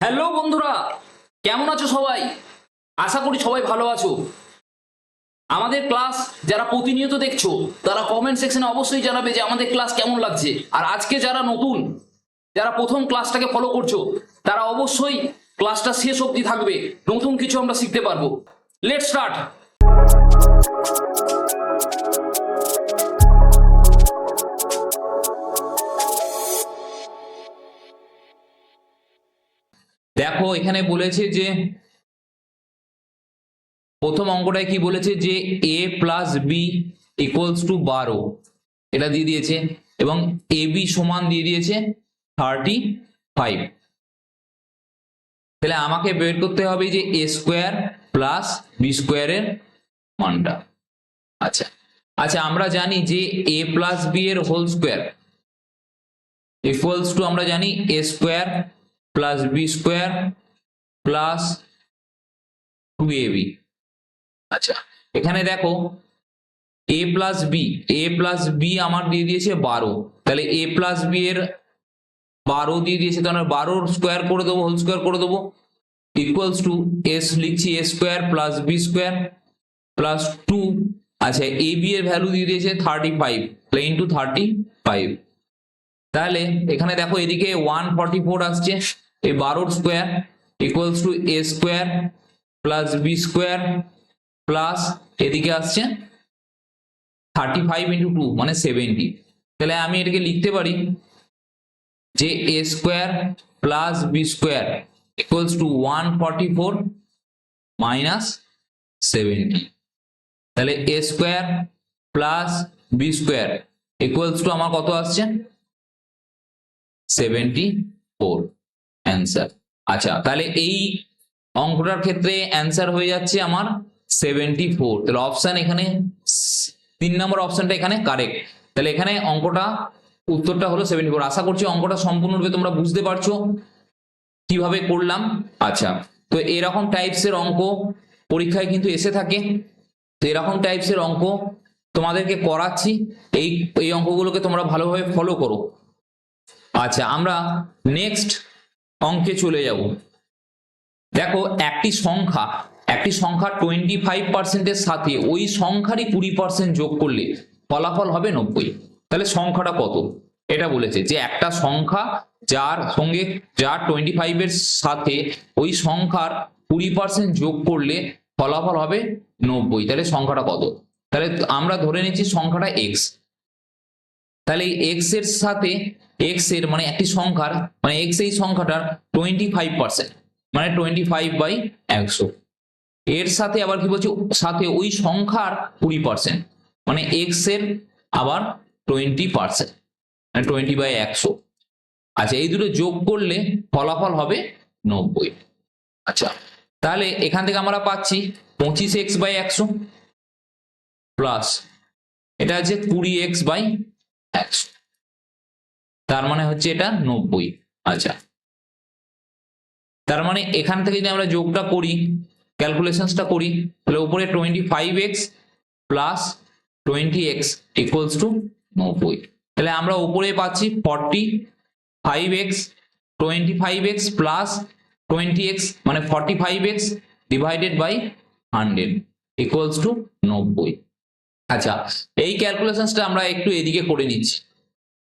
Hello বন্ধুরা, কেমন আছো সবাই? আশা করি সবাই ভালো আছো। আমাদের ক্লাস যারা প্রতিনিয়ত দেখছো তারা কমেন্ট সেকশনে অবশ্যই জানাবে যে আমাদের ক্লাস কেমন লাগছে। আর আজকে যারা নতুন, যারা প্রথম ক্লাসটাকে ফলো করছো, তারা অবশ্যই ক্লাসটা শেষ অবধি থাকবে, নতুন কিছু আমরা শিখতে পারবো। Let's start. দেখো এখানে বলেছে যে প্রথম অঙ্কটায় কি বলেছে যে a plus B equals to 12, এটা দিয়ে দিয়েছে, এবং এ বি সমান দিয়ে দিয়েছে 35। তাহলে আমাকে বের করতে হবে যে এ স্কোয়ার প্লাস বি স্কোয়ারের মানটা। আচ্ছা আচ্ছা, আমরা জানি যে এ প্লাস বি এর হোল স্কোয়ার ইকুয়ালস টু, আমরা জানি A square plus B square plus 2ab। আচ্ছা, এখানে দেখো এ প্লাস বি আমার দিয়ে দিয়েছে 12, তাহলে এ প্লাস বি এর 12 দিয়ে দিয়েছে, তাহলে 12 স্কোয়ার করে দেবো, হোল স্কোয়ার করে দেবো, ইকুয়ালস টু এস লিখছি A square plus B square plus 2। আচ্ছা, এ বি এর ভ্যালু দিয়ে দিয়েছে 35, তাহলে ইন্টু 35। তাহলে এখানে দেখো এদিকে 144 আসছে, এই 12 square equals to A square plus B square plus এদিকে আসছে 35 ইন্টু 2 মানে 70। তাহলে আমি এটাকে লিখতে পারি যে A square plus B square equals to 144 minus 70। তাহলে A square plus B square equals to আমার কত আসছে 74 অ্যান্সার। আচ্ছা, তাহলে এই অঙ্কটার ক্ষেত্রে অ্যান্সার হয়ে যাচ্ছে আমার 74। তাহলে অপশন এখানে 3 নম্বর অপশনটা এখানে কারেক্ট। তাহলে এখানে অঙ্কটা উত্তরটা হলো 74। আশা করছি অঙ্কটা সম্পূর্ণরূপে তোমরা বুঝতে পারছো কিভাবে করলাম। আচ্ছা, তো এরকম টাইপসের অঙ্ক পরীক্ষায় কিন্তু এসে থাকে, তো এরকম টাইপসের অঙ্ক তোমাদেরকে করাচ্ছি, এই এই অঙ্কগুলোকে তোমরা ভালোভাবে ফলো করো। আচ্ছা, আমরা নেক্সট অঙ্কে চলে যাব। দেখো একটি সংখ্যা 25% সাথে ওই সংখ্যারই 20% যোগ করলে ফলাফল হবে 90। তাহলে সংখ্যাটা কত এটা বলেছে, যে একটা সংখ্যা যার 25 এর সাথে ওই সংখ্যার 20% যোগ করলে ফলাফল হবে 90। তাহলে সংখ্যাটা কত? তাহলে আমরা ধরে নিচ্ছি সংখ্যাটা এক্স। তাহলে এক্স এর সাথে এক্স এর মানে একটি সংখ্যার মানে এক্স এই সংখ্যাটার 25%, মানে 25/100। এর সাথে আবার কি বলছি, সাথে ওই সংখ্যার 20%, মানে এক্স এর আবার 20%, মানে 20/100। আচ্ছা, এই দুটো যোগ করলে ফলাফল হবে 90। আচ্ছা, তাহলে এখান থেকে আমরা পাচ্ছি 25x/100 প্লাস এটা হচ্ছে 20x/100, তার মানে হচ্ছে এটা 90। আচ্ছা, তার মানে এখান থেকে যদি আমরা যোগটা করি, ক্যালকুলেশনসটা করি, তাহলে উপরে 25x plus 20x equals to 90। তাহলে আমরা উপরে পাচ্ছি 45x, 25x প্লাস 20x মানে 45x divided by 100 equals to 90। আচ্ছা, এই ক্যালকুলেশনসটা আমরা একটু এদিকে করে নিচ্ছি।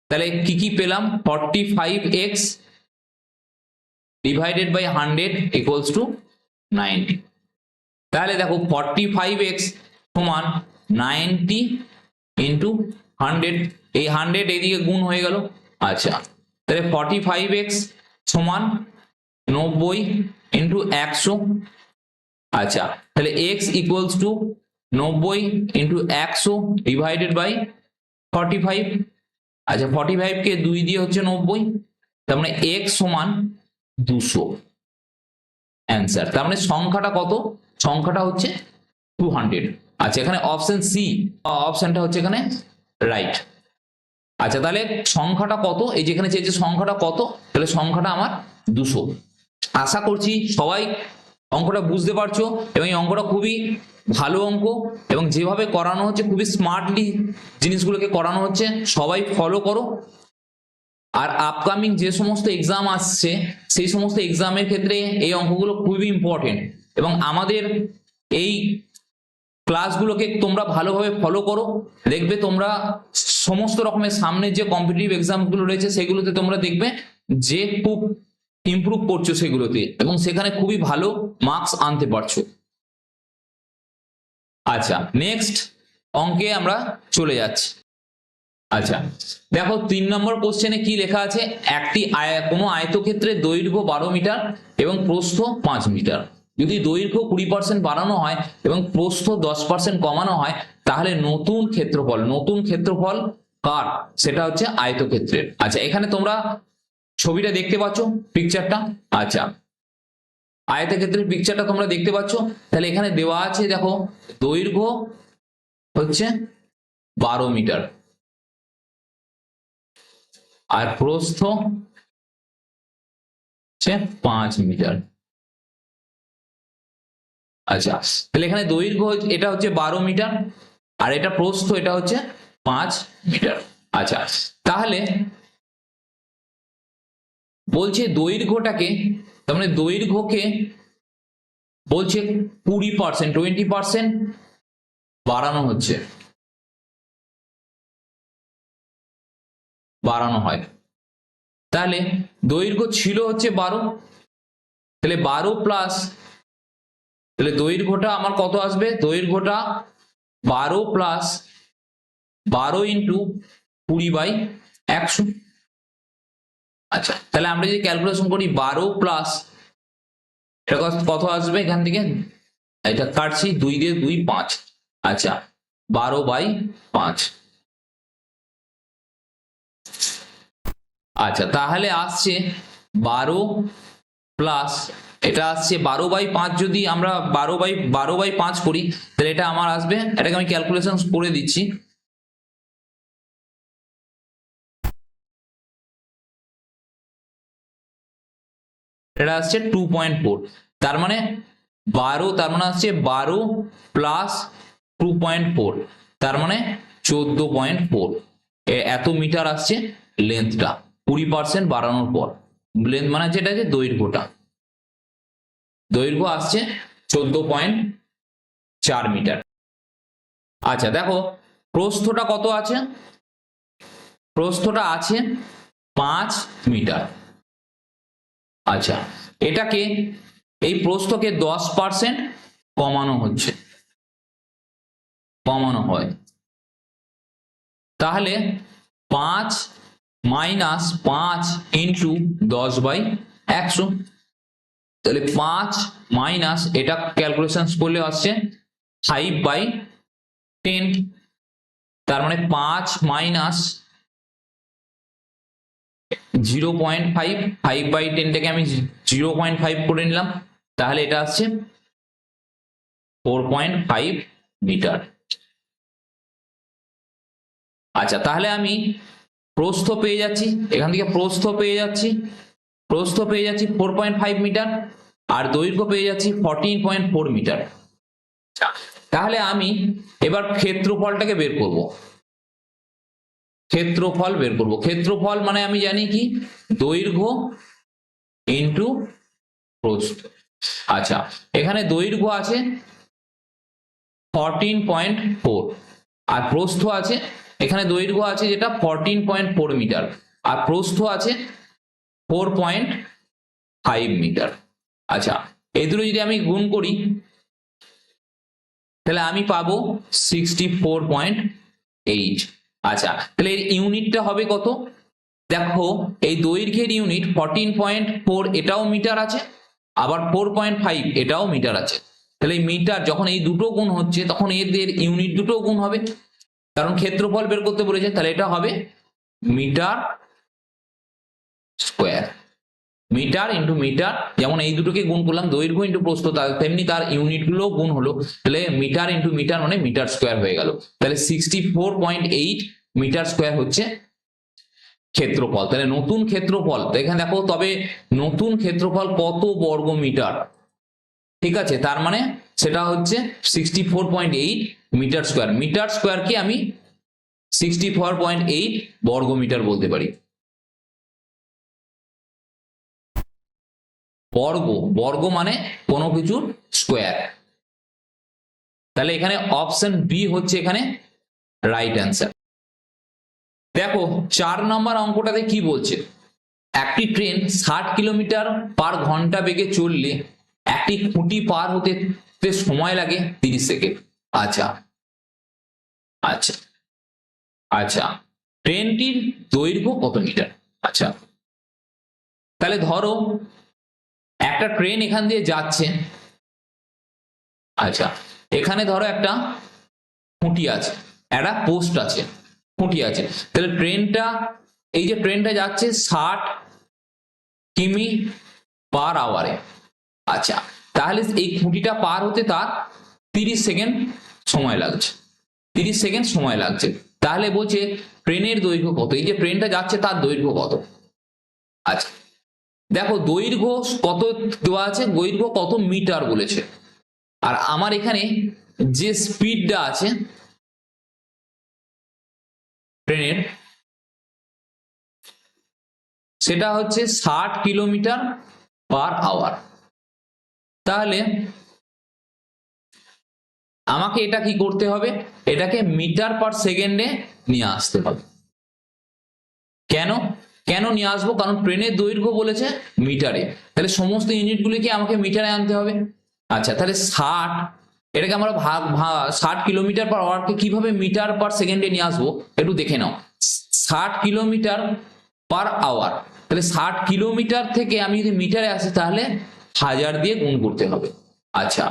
তাহলে কি কি পেলাম, 45x divided by 100 equals to 90। তাহলে দেখো 45x সমান 90 ইন্টু 100, এই 100 এইদিকে গুণ হয়ে গেল। আচ্ছা, তাহলে 45x সমান 90 ইন্টু 100। আচ্ছা, তাহলে x equals to 90 into 100 divided by 45। আচ্ছা, 45 কে 2 দিয়ে হচ্ছে 90, তার মানে x সমান 200 অ্যান্সার। তার মানে সংখ্যাটা কত? সংখ্যাটা হচ্ছে 200। আচ্ছা, এখানে অপশন সি অপশনটা হচ্ছে এখানে রাইট। আচ্ছা, তাহলে সংখ্যাটা কত, এই যেখানে চেয়েছে সংখ্যাটা কত, তাহলে সংখ্যাটা আমার 200। আশা করছি সবাই অঙ্কটা বুঝতে পারছো, এবং এই অঙ্কটা খুবই ভালো অঙ্ক, এবং যেভাবে করানো হচ্ছে খুবই স্মার্টলি জিনিসগুলোকে করানো হচ্ছে, সবাই ফলো করো। আর আপকামিং যে সমস্ত এক্সাম আসছে সেই সমস্ত এক্সামের ক্ষেত্রে এই অঙ্কগুলো খুবই ইম্পর্টেন্ট, এবং আমাদের এই ক্লাসগুলোকে তোমরা ভালোভাবে ফলো করো, দেখবে তোমরা সমস্ত রকমের সামনে যে কম্পিটিটিভ এক্সামগুলো রয়েছে সেগুলোতে তোমরা দেখবে যে খুব ইমপ্রুভ করছো সেগুলোতে, এবং সেখানে খুবই ভালো মার্কস আনতে পারছো। আচ্ছা, নেক্সট অঙ্কে আমরা চলে যাচ্ছি। আচ্ছা দেখো 3 নম্বর কোশ্চেনে কি লেখা আছে, একটি কোনো আয়তক্ষেত্রের দৈর্ঘ্য 12 মিটার এবং প্রস্থ 5 মিটার, যদি দৈর্ঘ্য 20% বাড়ানো হয় এবং প্রস্থ 10% কমানো হয় তাহলে নতুন ক্ষেত্রফল কার, সেটা হচ্ছে আয়তক্ষেত্রের। আচ্ছা এখানে তোমরা ছবিটা দেখতে পাচ্ছ, পিকচারটা। আচ্ছা আয়তক্ষেত্রের পিকচারটা তোমরা দেখতে পাচ্ছ, তাহলে এখানে দেওয়া আছে দেখো দৈর্ঘ্য হচ্ছে 12 মিটার আর প্রস্থ হচ্ছে 5 মিটার। আচ্ছা তাহলে এখানে দৈর্ঘ্য এটা হচ্ছে 12 মিটার আর এটা প্রস্থ এটা হচ্ছে 5 মিটার। আচ্ছা তাহলে বলছে দৈর্ঘ্যটাকে, তার মানে দৈর্ঘ্যকে বলছে 20% বাড়ানো হচ্ছে, বাড়ানো হয়। তাহলে দৈর্ঘ্য ছিল হচ্ছে 12, তাহলে 12 প্লাস, তাহলে দৈর্ঘ্যটা আমার কত আসবে, দৈর্ঘ্যটা 12 প্লাস 12 ইন্টু 20/100। আচ্ছা তাহলে আমরা যদি ক্যালকুলেশন করি 12 প্লাস এটা কত আসবে, এখান থেকে এটা কাটছি 2 দিয়ে 2 5, আচ্ছা 12/5। আচ্ছা তাহলে আসছে 12 প্লাস এটা আসছে 12/5, যদি আমরা 12/5 করি তাহলে এটা আমার আসবে, এটাকে আমি ক্যালকুলেশন করে দিচ্ছি, এটা আসছে 2.4। তার মানে 12, তার মানে আসছে 12 প্লাস 2.4, তার মানে 14.4, এত মিটার আসছে লেন্থটা 20% বাড়ানোর পর। লেন্থ মানে যেটা যে দৈর্ঘ্য আসছে 14.4 মিটার। আচ্ছা দেখো প্রস্থটা কত আছে, প্রস্থটা আছে 5 মিটার। আচ্ছা এটাকে এই প্রস্থকে 10% কমানো হচ্ছে, কমানো হয়, তাহলে 5 মাইনাস 5 ইন্টু 10/100, তাহলে 5 মাইনাস এটা ক্যালকুলেশন করলে আসছে 5/10, তার মানে 5 মাইনাস 0.5, 5/10টাকে আমি 0.5 করে নিলাম, তাহলে এটা আসছে 4.5 মিটার। আচ্ছা তাহলে আমি প্রস্থ পেয়ে যাচ্ছি, এখান থেকে প্রস্থ পেয়ে যাচ্ছি 4.5 মিটার আর দৈর্ঘ্য পেয়ে যাচ্ছি 14.4 মিটার। তাহলে আমি এবার ক্ষেত্রফলটাকে বের করব, ক্ষেত্রফল মানে আমি জানি কি দৈর্ঘ্য ইন্টু প্রস্থ। আচ্ছা এখানে দৈর্ঘ্য আছে 14.4 আর প্রস্থ আছে, এখানে দৈর্ঘ্য আছে যেটা 14.4 মিটার আর প্রস্থ আছে 4.5 মিটার। আচ্ছা এই দুটো যদি আমি গুণ করি তাহলে আমি পাবো 64.8। আচ্ছা তাহলে এর ইউনিটটা হবে কত, দেখো এই দৈর্ঘ্যের ইউনিট 14.4 এটাও মিটার আছে, আবার 4.5 এটাও মিটার আছে, তাহলে এই মিটার যখন এই দুটো গুণ হচ্ছে তখন এদের ইউনিট দুটো গুণ হবে, কারণ ক্ষেত্রফল বের করতে বলেছে, তাহলে এটা হবে metre square, metre into metre, যেমন এই দুটোকে গুণ করলাম দৈর্ঘ্য ইন্টু প্রস্থ, তেমনি তার ইউনিট গুলো গুণ হলো, তাহলে মিটার ইন্টু মিটার মানে মিটার স্কোয়ার হয়ে গেল, তাহলে 64.8 মিটার স্কোয়ার হচ্ছে ক্ষেত্রফল। তাহলে নতুন ক্ষেত্রফল এখানে দেখো, তবে নতুন ক্ষেত্রফল কত বর্গ মিটার, ঠিক আছে, তার মানে সেটা হচ্ছে 64.8 মিটার স্কোয়ার, মিটার স্কোয়ারকে আমি 64.8 বর্গ মিটার বলতে পারি। বর্গ, বর্গ মানে কোনো কিছুর স্কোয়ার। তাহলে এখানে অপশন বি হচ্ছে এখানে রাইট অ্যান্সার। দেখো 4 নম্বর অঙ্কটাতে কি বলছে, একটি ট্রেন 60 কিলোমিটার পার ঘন্টা বেগে চললে একটি খুঁটি পার হতে সময় লাগে 30 সেকেন্ড। আচ্ছা আচ্ছা আচ্ছা, ট্রেনটির দৈর্ঘ্য কত মিটার? আচ্ছা, তাহলে ধরো একটা ট্রেন এখান দিয়ে যাচ্ছে। আচ্ছা, এখানে ধরো একটা খুঁটি আছে, একটা পোস্ট আছে, খুঁটি আছে। তাহলে ট্রেনটা, এই যে ট্রেনটা যাচ্ছে 60 কিমি পার আওয়ারে। আচ্ছা, তাহলে এই খুঁটিটা পার হতে তার 30 সেকেন্ড সময় লাগছে, 30 সেকেন্ড সময় লাগছে। তাহলে বলছে ট্রেনের দৈর্ঘ্য কত, এই যে ট্রেনটা যাচ্ছে তার দৈর্ঘ্য কত। আচ্ছা, দেখো দৈর্ঘ্য কত দেওয়া আছে, দৈর্ঘ্য কত মিটার বলেছে, আর আমার এখানে যে স্পিডটা আছে ট্রেনের সেটা হচ্ছে 60 কিলোমিটার পার আওয়ার। তাহলে আমাকে এটা কি করতে হবে, এটাকে মিটার পার সেকেন্ডে নিয়ে আসতে হবে। কেন কেন নিয়ে আসবো, কারণ ট্রেনের দৈর্ঘ্য বলেছে মিটারে, তাহলে সমস্ত ইউনিটগুলিকে আমাকে মিটারে আনতে হবে। আচ্ছা, তাহলে 60, এটাকে আমরা 60 কিলোমিটার পার আওয়ারকে কিভাবে মিটার পার সেকেন্ডে নিয়ে আসবো একটু দেখে নাও। 60 কিলোমিটার পার আওয়ার, তাহলে 60 কিলোমিটার থেকে আমি যদি মিটারে আসি তাহলে 1000 দিয়ে গুণ করতে হবে। আচ্ছা,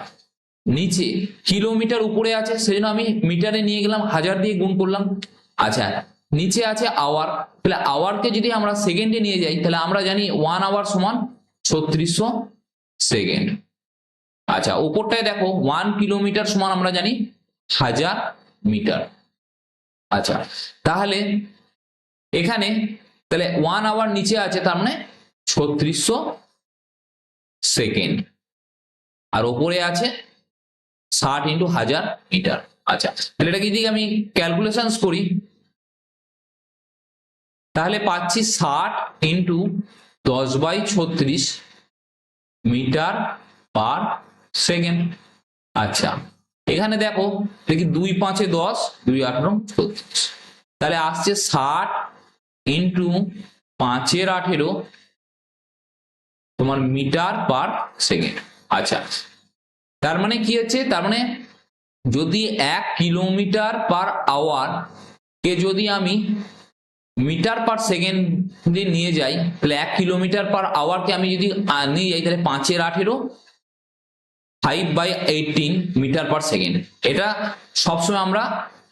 নিচে কিলোমিটার উপরে আছে সেজন্য আমি মিটারে নিয়ে গেলাম, 1000 দিয়ে গুণ করলাম। আচ্ছা, নিচে আছে আওয়ার, তাহলে আওয়ারকে যদি আমরা সেকেন্ডে নিয়ে যাই তাহলে আমরা জানি 1 আওয়ার সমান 3600 সেকেন্ড। আচ্ছা, উপরটায় দেখো 1 কিলোমিটার সমান আমরা জানি 1000 মিটার। আচ্ছা, তাহলে এখানে তাহলে 1 আওয়ার নিচে আছে, তার মানে 3600 সেকেন্ড, আর উপরে আছে 60 ইন্টু 1000 মিটার। আচ্ছা, তাহলে এটাকে যদি আমি ক্যালকুলেশন করি তাহলে পাচ্ছি 60 ইন্টু 10/36 মিটার পার সেকেন্ড। আচ্ছা, এখানে দেখো দেখি 2 5 10, 2 8 36, তাহলে আসছে 60 ইন্টু 5 18 তোমার মিটার পার সেকেন্ড। আচ্ছা, তার মানে কি হচ্ছে, তার মানে যদি 1 কিলোমিটার পার আওয়ার কে যদি আমি মিটার পার সেকেন্ডে নিয়ে যাই, তাহলে 1 কিলোমিটার পার আওয়ারকে আমি যদি নিয়ে যাই তাহলে 5 18 5/18 মিটার পার সেকেন্ড। এটা সবসময় আমরা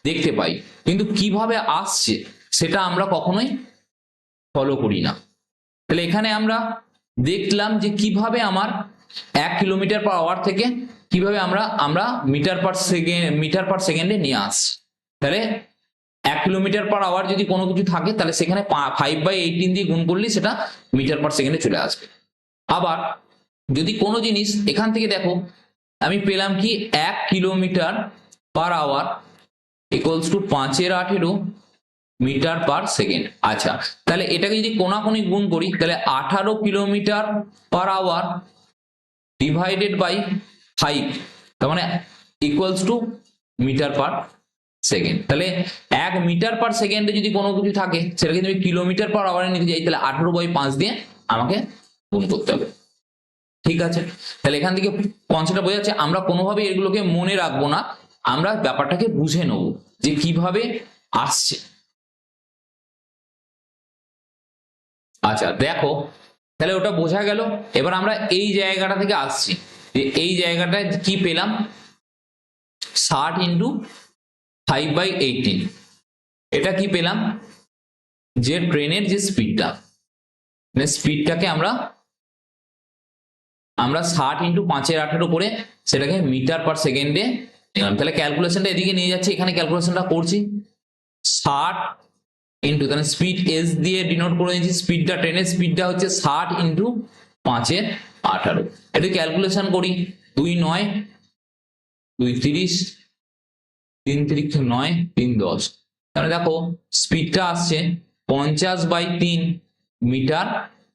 দেখতে পাই, কিন্তু কিভাবে আসছে সেটা আমরা কখনোই ফলো করি না। তাহলে এখানে আমরা দেখলাম যে কিভাবে আমার 1 কিলোমিটার পার আওয়ার থেকে কিভাবে আমরা মিটার পার সেকেন্ডে নিয়ে আসছি। তাহলে 1 কিলোমিটার পার আওয়ার যদি কোনো কিছু থাকে তাহলে সেখানে 5/18 দিয়ে গুণ করলে সেটা মিটার পার সেকেন্ডে চলে আসবে। আবার যদি কোনো জিনিস এখান থেকে দেখো আমি পেলাম কি 1 kilometre per hour equals to 5 18 metre per second. আচ্ছা, তাহলে এটাকে যদি কোনাকুনি গুণ করি তাহলে 18 kilometre per hour divided by 5, তার মানে equals to metre per second. তাহলে 1 মিটার পার সেকেন্ডে যদি কোনো কিছু থাকে সেটাকে যদি কিলোমিটার পার আওয়ারে নিতে যাই তাহলে 18/5 দিয়ে আমাকে গুণ করতে হবে। ঠিক আছে, তাহলে এখান থেকে কনসেপ্টটা বোঝা যাচ্ছে। আমরা কোনোভাবে এগুলোকে মনে রাখবো না, আমরা ব্যাপারটাকে বুঝে নেব যে কিভাবে আসছে। আচ্ছা, দেখো তাহলে ওটা বোঝা গেল। এবার আমরা এই জায়গাটা থেকে আসছি, যে এই জায়গাটায় কি পেলাম, 60 ইন্টু 5/18, এটা কি পেলাম, যে ট্রেনের যে স্পিডটাকে আমরা 60 ইন্টু 5 18 করে সেটাকে মিটার পার সেকেন্ডে নিলাম। তাহলে ক্যালকুলেশনটা এদিকে নিয়ে যাচ্ছে, এখানে ক্যালকুলেশনটা করছি 60 ইন্টু, তাহলে স্পিড এস দিয়ে ডিনোট করে দিয়েছি, স্পিডটা ট্রেনের স্পিডটা হচ্ছে 60 ইন্টু 5 18। এটা ক্যালকুলেশন করি, 2 9 2 30 3 3 9 3 10, তাহলে দেখো স্পিডটা আসছে 50/3 মিটার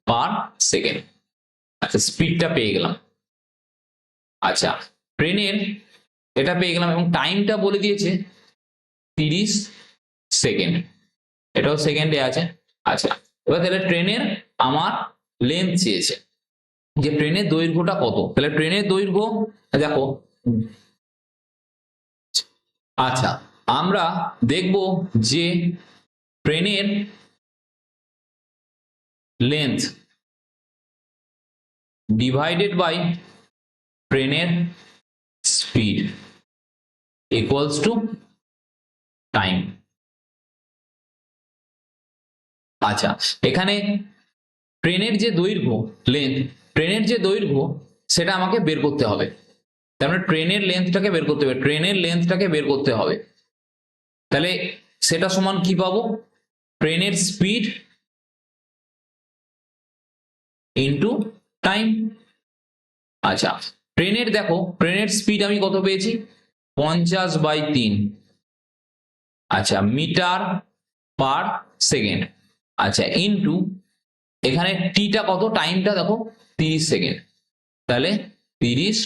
পার সেকেন্ড। আচ্ছা, স্পিডটা পেয়ে গেলাম। আচ্ছা, ট্রেনের এটা পেয়ে গেলাম এবং টাইমটা বলে দিয়েছে 30 সেকেন্ড, এটাও সেকেন্ডে আছে। আচ্ছা, এবার তাহলে ট্রেনের আমার লেন্থ চেয়েছে, যে ট্রেনের দৈর্ঘ্যটা কত। তাহলে ট্রেনের দৈর্ঘ্য দেখো, আচ্ছা আমরা দেখব যে ট্রেনের লেন্থ ডিভাইডেড বাই ট্রেনের স্পিড ইকুয়ালস টু টাইম। আচ্ছা, এখানে ট্রেনের যে দৈর্ঘ্য লেন্থ, ট্রেনের যে দৈর্ঘ্য সেটা আমাকে বের করতে হবে। তার মানে ট্রেনের লেন্থটাকে বের করতে হবে, ট্রেনের লেন্থটাকে বের করতে হবে। তাহলে সেটা সমান কি পাবো, ট্রেনের স্পিড ইন্টু টাইম। আচ্ছা, ট্রেনের দেখো, ট্রেনের স্পিড আমি কত পেয়েছি, 50/3। আচ্ছা, মিটার পার সেকেন্ড। আচ্ছা, ইন্টু এখানে টিটা কত, টাইমটা দেখো 30 সেকেন্ড, তাহলে 30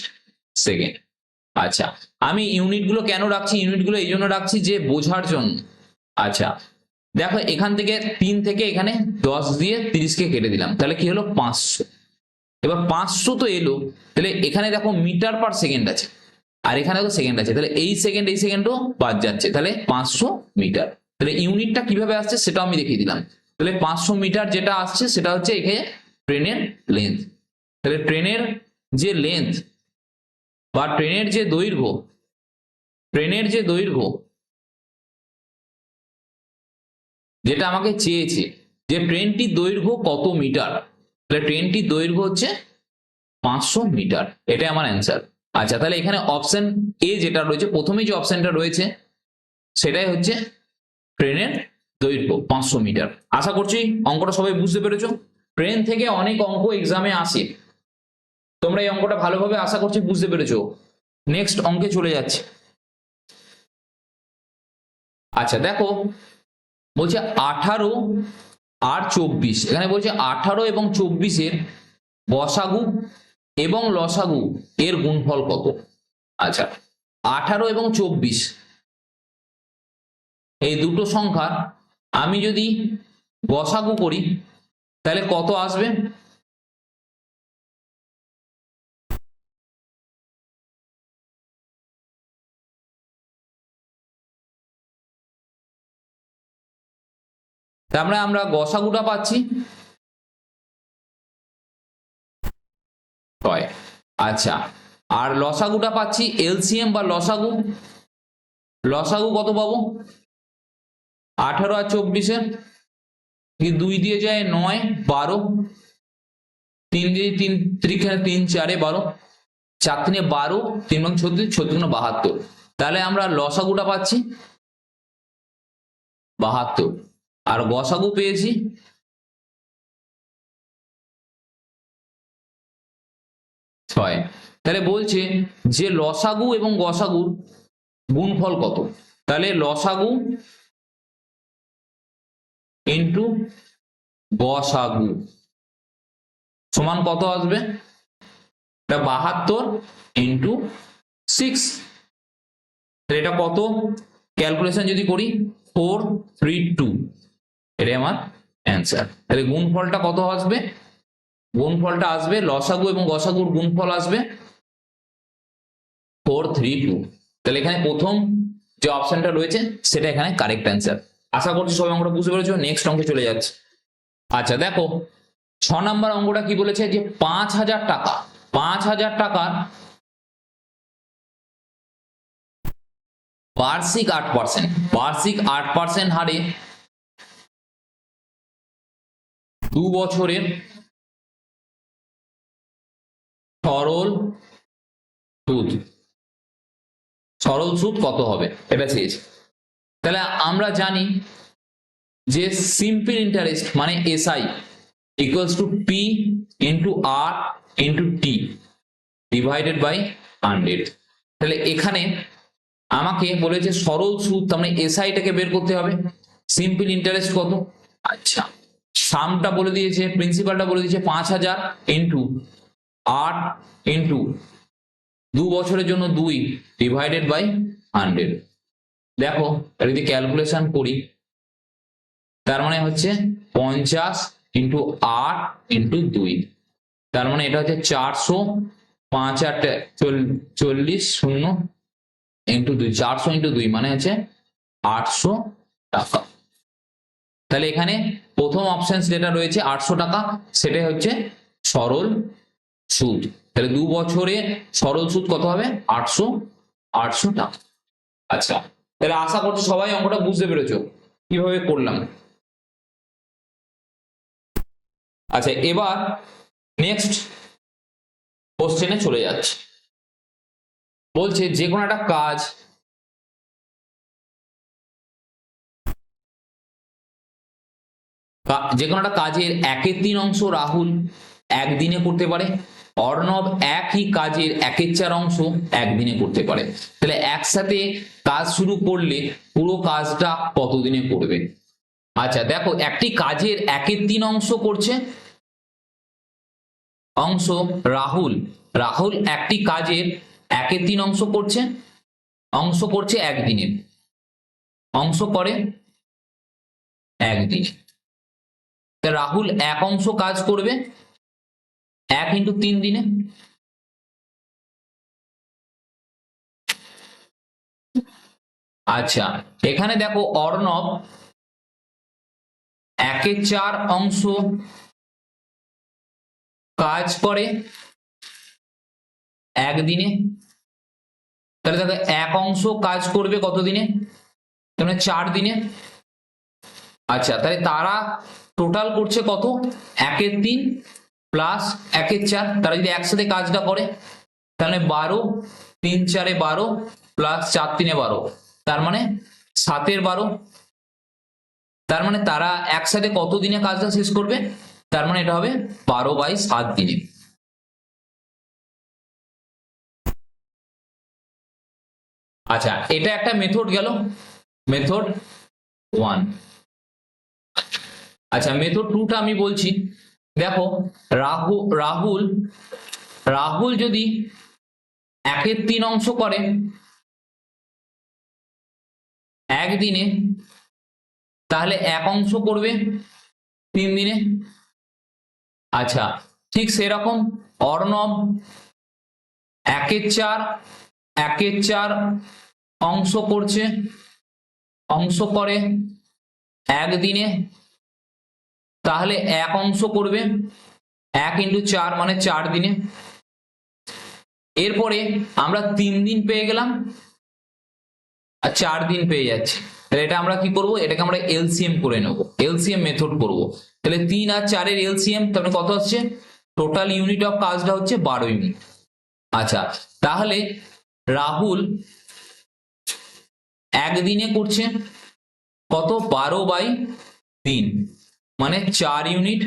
সেকেন্ড। আচ্ছা, আমি ইউনিটগুলো কেন রাখছি, ইউনিটগুলো এই জন্য রাখছি যে বোঝার জন্য। আচ্ছা দেখো, এখান থেকে 3 থেকে এখানে 10 দিয়ে 30কে কেটে দিলাম, তাহলে কি হলো 500। এবার 500 তো এলো, তাহলে এখানে দেখো মিটার পার সেকেন্ড আছে আর এখানে দেখো সেকেন্ড আছে, তাহলে এই সেকেন্ডও বাদ যাচ্ছে, তাহলে 500 মিটার। তাহলে ইউনিটটা কিভাবে আসছে সেটাও আমি দেখিয়ে দিলাম। তাহলে 500 মিটার যেটা আসছে সেটা হচ্ছে এখানে ট্রেনের লেন্থ। তাহলে ট্রেনের যে লেন্থ বা ট্রেনের যে দৈর্ঘ্য, ট্রেনের যে দৈর্ঘ্য যেটা আমাকে চেয়েছে, যে ট্রেনটির দৈর্ঘ্য কত মিটার, তাহলে ট্রেনটির দৈর্ঘ্য হচ্ছে 500 মিটার, এটাই আমার অ্যান্সার। আচ্ছা, তাহলে এখানে অপশন এ যেটা রয়েছে, প্রথমেই যে অপশনটা রয়েছে সেটাই হচ্ছে ট্রেনের দৈর্ঘ্য 500 মিটার। আশা করছি অঙ্কটা সবাই বুঝতে পেরেছো। ট্রেন থেকে অনেক অঙ্ক এক্সামে আসে, তোমরা এই অঙ্কটা ভালোভাবে আশা করছি বুঝতে পেরেছো। নেক্সট অঙ্কে চলে যাচ্ছে। আচ্ছা দেখো, বলছে 18 আর 24, এখানে বলছে 18 এবং 24-এর গসাগু এবং লসাগু এর গুণফল কত। আচ্ছা, 18 এবং 24 এই দুটো সংখ্যার আমি যদি গসাগু করি তাহলে কত আসবে, তার মানে আমরা গসাগুটা পাচ্ছি 6। আচ্ছা, আর লসাগুটা পাচ্ছি এলসিএম বা লসাগু, লসাগু কত পাবো, 18 আর 24-এর 2 দিয়ে যায় 9, 12, 3 দিয়ে 3 3 3 4 12, 4 3 12, 3 36, 36 72। তাহলে আমরা লসাগুটা পাচ্ছি 72 আর গসাগু পেয়েছি 6। তাহলে বলছে যে লসাগু এবং গসাগুর গুণফল কত, তাহলে লসাগু ইন্টু গসাগু সমান কত আসবে, এটা 72 ইন্টু 6। এটা কত, ক্যালকুলেশন যদি করি 432, এটাই আমার অ্যান্সার। তাহলে গুণফলটা কত আসবে, গুণফলটা আসবে লসাগু এবং গসাগুর গুণফল আসবে 432। তাহলে এখানে প্রথম যে অপশনটা রয়েছে সেটা এখানে কারেক্ট অ্যান্সার। আশা করছি সবাই অঙ্কটা বুঝতে পেরেছো। নেক্সট অঙ্কে চলে যাচ্ছে। আচ্ছা দেখো, 6 নম্বর অঙ্কটা কি বলেছে, যে 5000 টাকা, 5000 টাকার বার্ষিক 8%, বার্ষিক 8% হারে 2 বছরের সরল সুদ, সরল সুদ কত হবে এটা চেয়েছে। তাহলে আমরা জানি যে সিম্পল ইন্টারেস্ট মানে SI equals to P into R into T divided by 100। তাহলে এখানে আমাকে বলেছে সরল সুদ, তার মানে এসআইটাকে বের করতে হবে। সিম্পল ইন্টারেস্ট কত, আচ্ছা সামটা বলে দিয়েছে, প্রিন্সিপালটা বলে দিয়েছে 5000 ইন্টু 8 ইন্টু 2 বছরের জন্য 2 ডিভাইডেড বাই 100। দেখো এটা যদি ক্যালকুলেশন করি তার মানে হচ্ছে 50 ইন্টু 8 ইন্টু 2, তার মানে এটা হচ্ছে 400, 5 আর 40, 0 ইন্টু 2, 400 ইন্টু 2 মানে হচ্ছে 800 টাকা। তাহলে এখানে প্রথম অপশন যেটা রয়েছে 800 টাকা, সেটা হচ্ছে সরল সুদ। তাহলে 2 বছরে সরল সুদ কত হবে? 800 টাকা। আচ্ছা, তাহলে আশা করছি সবাই অঙ্কটা বুঝতে পেরেছো কিভাবে করলাম। আচ্ছা, এবার নেক্সট কোশ্চেনে চলে যাচ্ছে। বলছে যে কোনো একটা কাজ যে কোনো একটা কাজের 1/3 অংশ রাহুল একদিনে করতে পারে, অর্ণব একই কাজের 1/4 অংশ একদিনে করতে পারে। তাহলে একসাথে কাজ শুরু করলে পুরো কাজটা কতদিনে করবে? আচ্ছা দেখো, একটি কাজের 1/3 অংশ করছে রাহুল একটি কাজের 1/3 অংশ করছে একদিনে, অংশ করে একদিনে। রাহুল এক অংশ কাজ করবে 1 ইন্টু 3 দিনে। আচ্ছা, এখানে দেখো অর্ণব 1/4 অংশ কাজ করে একদিনে। তাহলে দেখো 1 অংশ কাজ করবে কত দিনে? 4 দিনে। আচ্ছা, তাহলে তারা টোটাল করছে কত? 1/3 প্লাস 1/4। তারা যদি একসাথে কাজটা করে তাহলে 12, 3 4 12 প্লাস 4 3 12, তার মানে 7 12। তার মানে তারা একসাথে কত দিনে কাজটা শেষ করবে? তার মানে এটা হবে 12/7 দিনে। আচ্ছা, এটা একটা মেথড গেল, মেথড 1। আচ্ছা, মেথড 2টা আমি বলছি। দেখো রাহুল যদি 1/3 অংশ করে একদিনে, তাহলে 1 অংশ করবে 3 দিনে। আচ্ছা, ঠিক সেরকম অর্ণব 1/4 অংশ করে একদিনে, তাহলে 1 অংশ করবে 1 ইন্টু 4 মানে 4 দিনে। এরপরে আমরা 3 দিন পেয়ে গেলাম আর 4 দিন পেয়ে যাচ্ছি। তাহলে এটা আমরা কি করব? এটাকে আমরা এলসিএম করে নেব, এলসিএম মেথড করব। তাহলে 3 আর 4 এর এলসিএম তাহলে কত আসছে? টোটাল ইউনিট অফ কাজটা হচ্ছে 12 ইউনিট। আচ্ছা, তাহলে রাহুল একদিনে করছে কত? 12/3 মানে 4 ইউনিট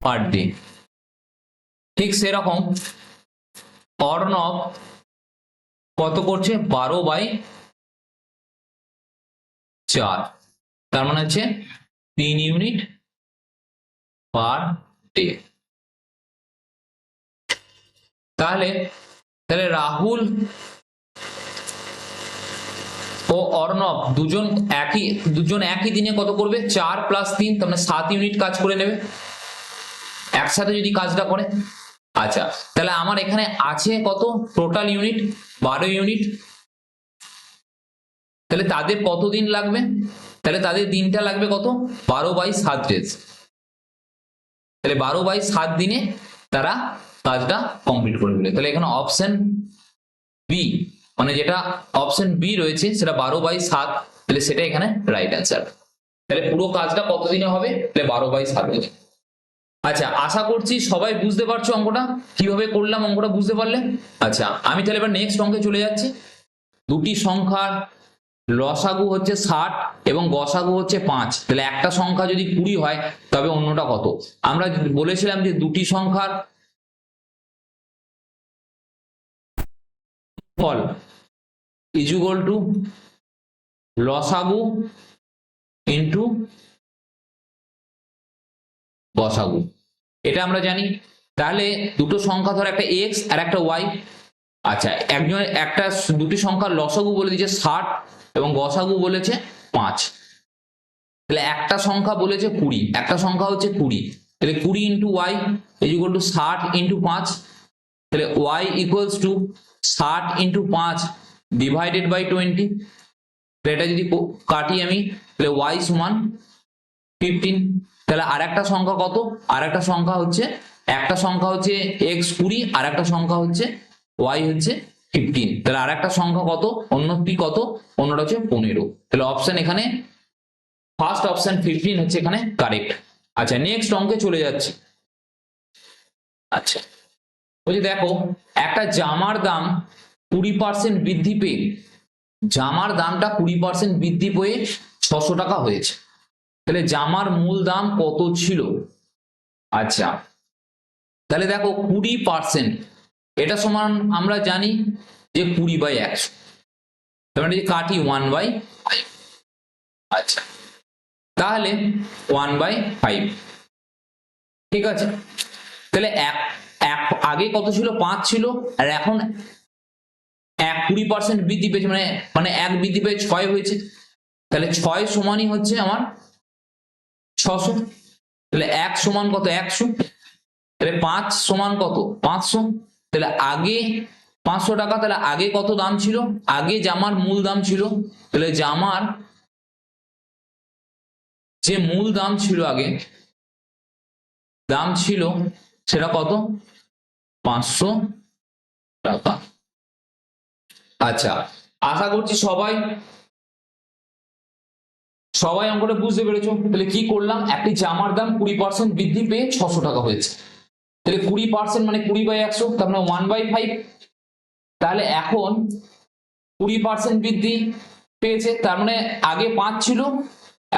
পার ডে। ঠিক সেরকম অর্ণব কত করছে? 12/4, তার মানে হচ্ছে 3 ইউনিট পার ডে। তাহলে রাহুল ও অর্ণব দুজন একই দিনে কত করবে? 4 প্লাস 3 তার মানে 7 ইউনিট কাজ করে নেবে একসাথে যদি কাজটা করে। আচ্ছা, তাহলে আমার এখানে আছে কত টোটাল ইউনিট? 12 ইউনিট। তাহলে তাদের কত দিন লাগবে? তাহলে তাদের দিনটা লাগবে কত? 12/7 ডেজ। তাহলে 12/7 দিনে তারা কাজটা কমপ্লিট করে দিলে। তাহলে এখানে অপশন বি, মানে যেটা অপশন বি রয়েছে সেটা 12/7, তাহলে সেটা এখানে রাইট অ্যান্সার। তাহলে পুরো কাজটা কত দিনে হবে? তাহলে 12/7 দিনে। আচ্ছা, আশা করছি সবাই বুঝতে পারছো অঙ্কটা কিভাবে করলাম, অঙ্কটা বুঝতে পারলে? আচ্ছা, আমি তাহলে এবার নেক্সট অঙ্কে চলে যাচ্ছি। দুটি সংখ্যার লসাগু হচ্ছে 60 এবং গসাগু হচ্ছে 5। তাহলে একটা সংখ্যা যদি 20 হয় তবে অন্যটা কত? আমরা বলেছিলাম যে দুটি সংখ্যার ফল ইজ ইকুয়াল টু লসাগু ইন্টু গসাগু, এটা আমরা জানি। তাহলে দুটো সংখ্যা ধর একটা এক্স আর একটা ওয়াই। আচ্ছা, দুটি সংখ্যার লসাগু বলে দিয়েছে 60 এবং গসাগু বলেছে 5। তাহলে একটা সংখ্যা বলেছে 20, একটা সংখ্যা হচ্ছে 20, তাহলে 20 into Y is equal to 60 into 5। তাহলে Y equals to 60 into 5 divided by 20। এটা যদি কাটি আমি, তাহলে ওয়াই সমান 15। তাহলে আর একটা সংখ্যা কত? আর একটা সংখ্যা হচ্ছে, একটা সংখ্যা হচ্ছে এক্স 20 আর একটা সংখ্যা হচ্ছে ওয়াই হচ্ছে 15। তাহলে আর একটা সংখ্যা কত? অন্যটি কত? অন্যটা হচ্ছে 15। তাহলে অপশন এখানে ফার্স্ট অপশন 15 হচ্ছে এখানে কারেক্ট। আচ্ছা, নেক্সট অঙ্কে চলে যাচ্ছে। আচ্ছা, বলছি দেখো একটা জামার দাম 20% বৃদ্ধি পেয়ে, জামার দামটা 20% বৃদ্ধি পেয়ে 600 টাকা হয়েছে। তাহলে জামার মূল দাম কত ছিল? আচ্ছা, তাহলে দেখো 20%, এটা সমান আমরা জানি যে 20/100, তার মানে কাটি 1/5। আচ্ছা, তাহলে 1/5, ঠিক আছে। তাহলে আগে কত ছিল? 5 ছিল, আর এখন 20% বৃদ্ধি পেয়েছে, মানে 1 বৃদ্ধি পেয়ে 6 হয়েছে। তাহলে 6 সমানই হচ্ছে আমার 600। তাহলে 1 সমান কত? 100। তাহলে 5 সমান কত? 500। তাহলে আগে 500 টাকা, তাহলে আগে কত দাম ছিল? আগে জামার মূল দাম ছিল, তাহলে জামার যে মূল দাম ছিল, আগে দাম ছিল সেটা কত? 500 টাকা। আচ্ছা, আশা করছি সবাই অঙ্কটা বুঝতে পেরেছো। তাহলে কি করলাম? একটি জামার দাম 20% বৃদ্ধি পেয়ে 600 টাকা হয়েছে। তাহলে 20% মানে 20/100, তার মানে 1/5। তাহলে এখন 20% বৃদ্ধি পেয়েছে, তার মানে আগে 5 ছিল,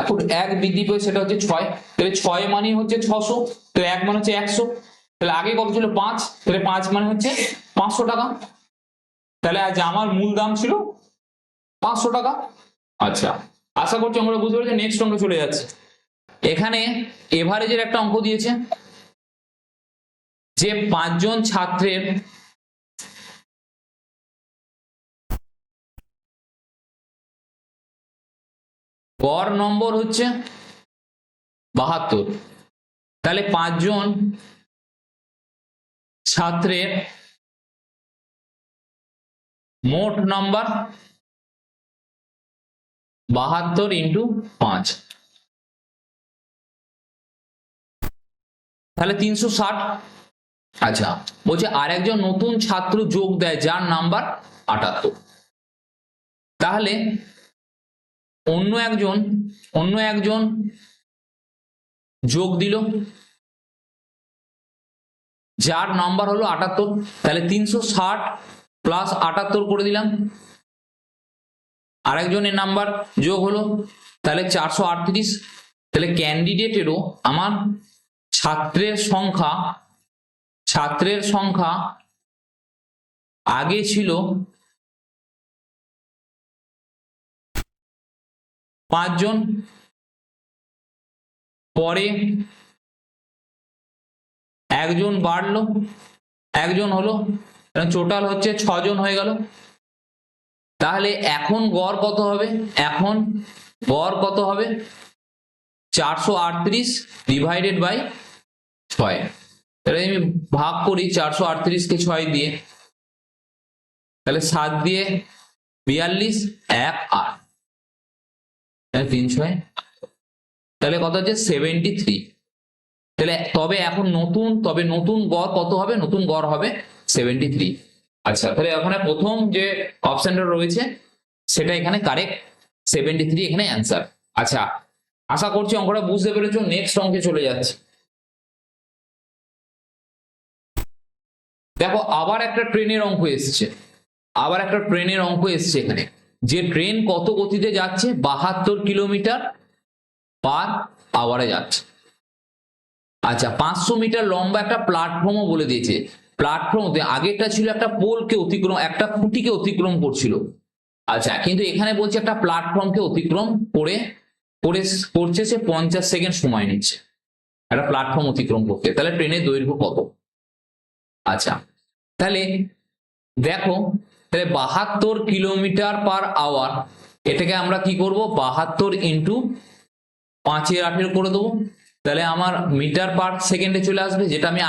এখন 1 বৃদ্ধি পেয়ে সেটা হচ্ছে 6। তাহলে 6 মানে হচ্ছে 600, তাহলে 1 মানে হচ্ছে 100। তাহলে আগে কত ছিল? 5, তাহলে 5 মানে হচ্ছে 500 টাকা। তাহলে আজ আমার মূল দাম ছিল 500 টাকা। আচ্ছা, আশা করছি আমরা বুঝতে পেরেছি। নেক্সট অঙ্ক চলে যাচ্ছে। এখানে এভারেজের একটা অঙ্ক দিয়েছে যে 5 জন ছাত্রের গড় নম্বর হচ্ছে 72। তাহলে 5 জন ছাত্রের মোট নাম্বার 72 ইন্টু 5, তাহলে 360। আচ্ছা, বলছে আর একজন নতুন ছাত্র যোগ দেয় যার নাম্বার 78। তাহলে অন্য একজন যোগ দিল যার নাম্বার হলো 78। তাহলে 360 প্লাস 78 করে দিলাম, আরেকজনের নাম্বার যোগ হলো, তাহলে 438। তাহলে ক্যান্ডিডেটেরও আমার ছাত্রের সংখ্যা আগে ছিল 5 জন, পরে একজন বাড়লো, একজন হলো, টোটাল হচ্ছে 6 জন হয়ে গেল। তাহলে এখন গড় কত হবে? এখন গড় কত হবে? 438 ডিভাইডেড বাই 6। তাহলে আমি ভাগ করি 438 কে 6 দিয়ে, তাহলে 7 দিয়ে 42, 1 8, 3 6, তাহলে কত হচ্ছে? 73। তাহলে তবে নতুন গড় কত হবে? নতুন গড় হবে 73। আচ্ছা, তাহলে এখানে প্রথম যে অপশনটা রয়েছে সেটা এখানে কারেক্ট, 73 এখানে অ্যান্সার। আচ্ছা, আশা করছি অঙ্কটা বুঝতে পেরেছো। নেক্সট অঙ্কে চলে যাচ্ছে। দেখো আবার একটা ট্রেনের অঙ্ক এসছে, এখানে যে ট্রেন কত গতিতে যাচ্ছে? 72 কিলোমিটার পার আওয়ারে যাচ্ছে। আচ্ছা, 500 মিটার লম্বা একটা প্ল্যাটফর্মও বলে দিয়েছে। প্ল্যাটফর্মতে আগেরটা ছিল একটা পোলকে অতিক্রম, একটা খুঁটিকে অতিক্রম করছিল। আচ্ছা, কিন্তু এখানে বলছে একটা প্ল্যাটফর্মকে অতিক্রম করছে, সে 50 সেকেন্ড সময় নিচ্ছে। একটা প্ল্যাটফর্ম অতিক্রম করতে, তাহলে ট্রেনের দৈর্ঘ্য কত? আচ্ছা, তাহলে দেখো, তাহলে 72 কিলোমিটার পার আওয়ার, এটাকে আমরা কি করব, 72 ইন্টু 5/8 করে দেবো, তাহলে আমার মিটার পার সেকেন্ডে চলে আসবে, যেটা আমি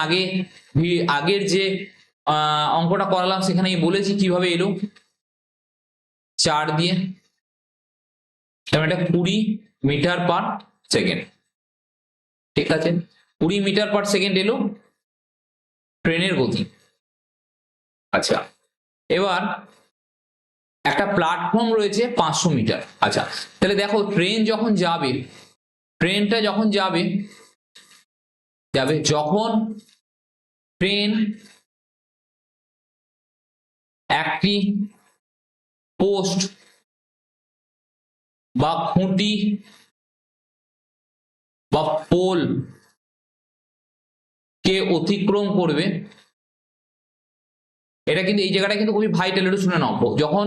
আগের যে অঙ্কটা করালাম সেখানে বলেছি কিভাবে এলো, 4 দিয়ে, এটা 20 মিটার পার সেকেন্ড। ঠিক আছে, 20 মিটার পার সেকেন্ড এলো ট্রেনের গতি। আচ্ছা, এবার একটা প্ল্যাটফর্ম রয়েছে 500 মিটার। আচ্ছা, তাহলে দেখো ট্রেনটা যখন যাবে যখন ট্রেন একটি পোস্ট বা খুঁটি বা পোল কে অতিক্রম করবে, এটা কিন্তু এই জায়গাটা কিন্তু খুবই ভাইটাল, একটু শুনে নাও। যখন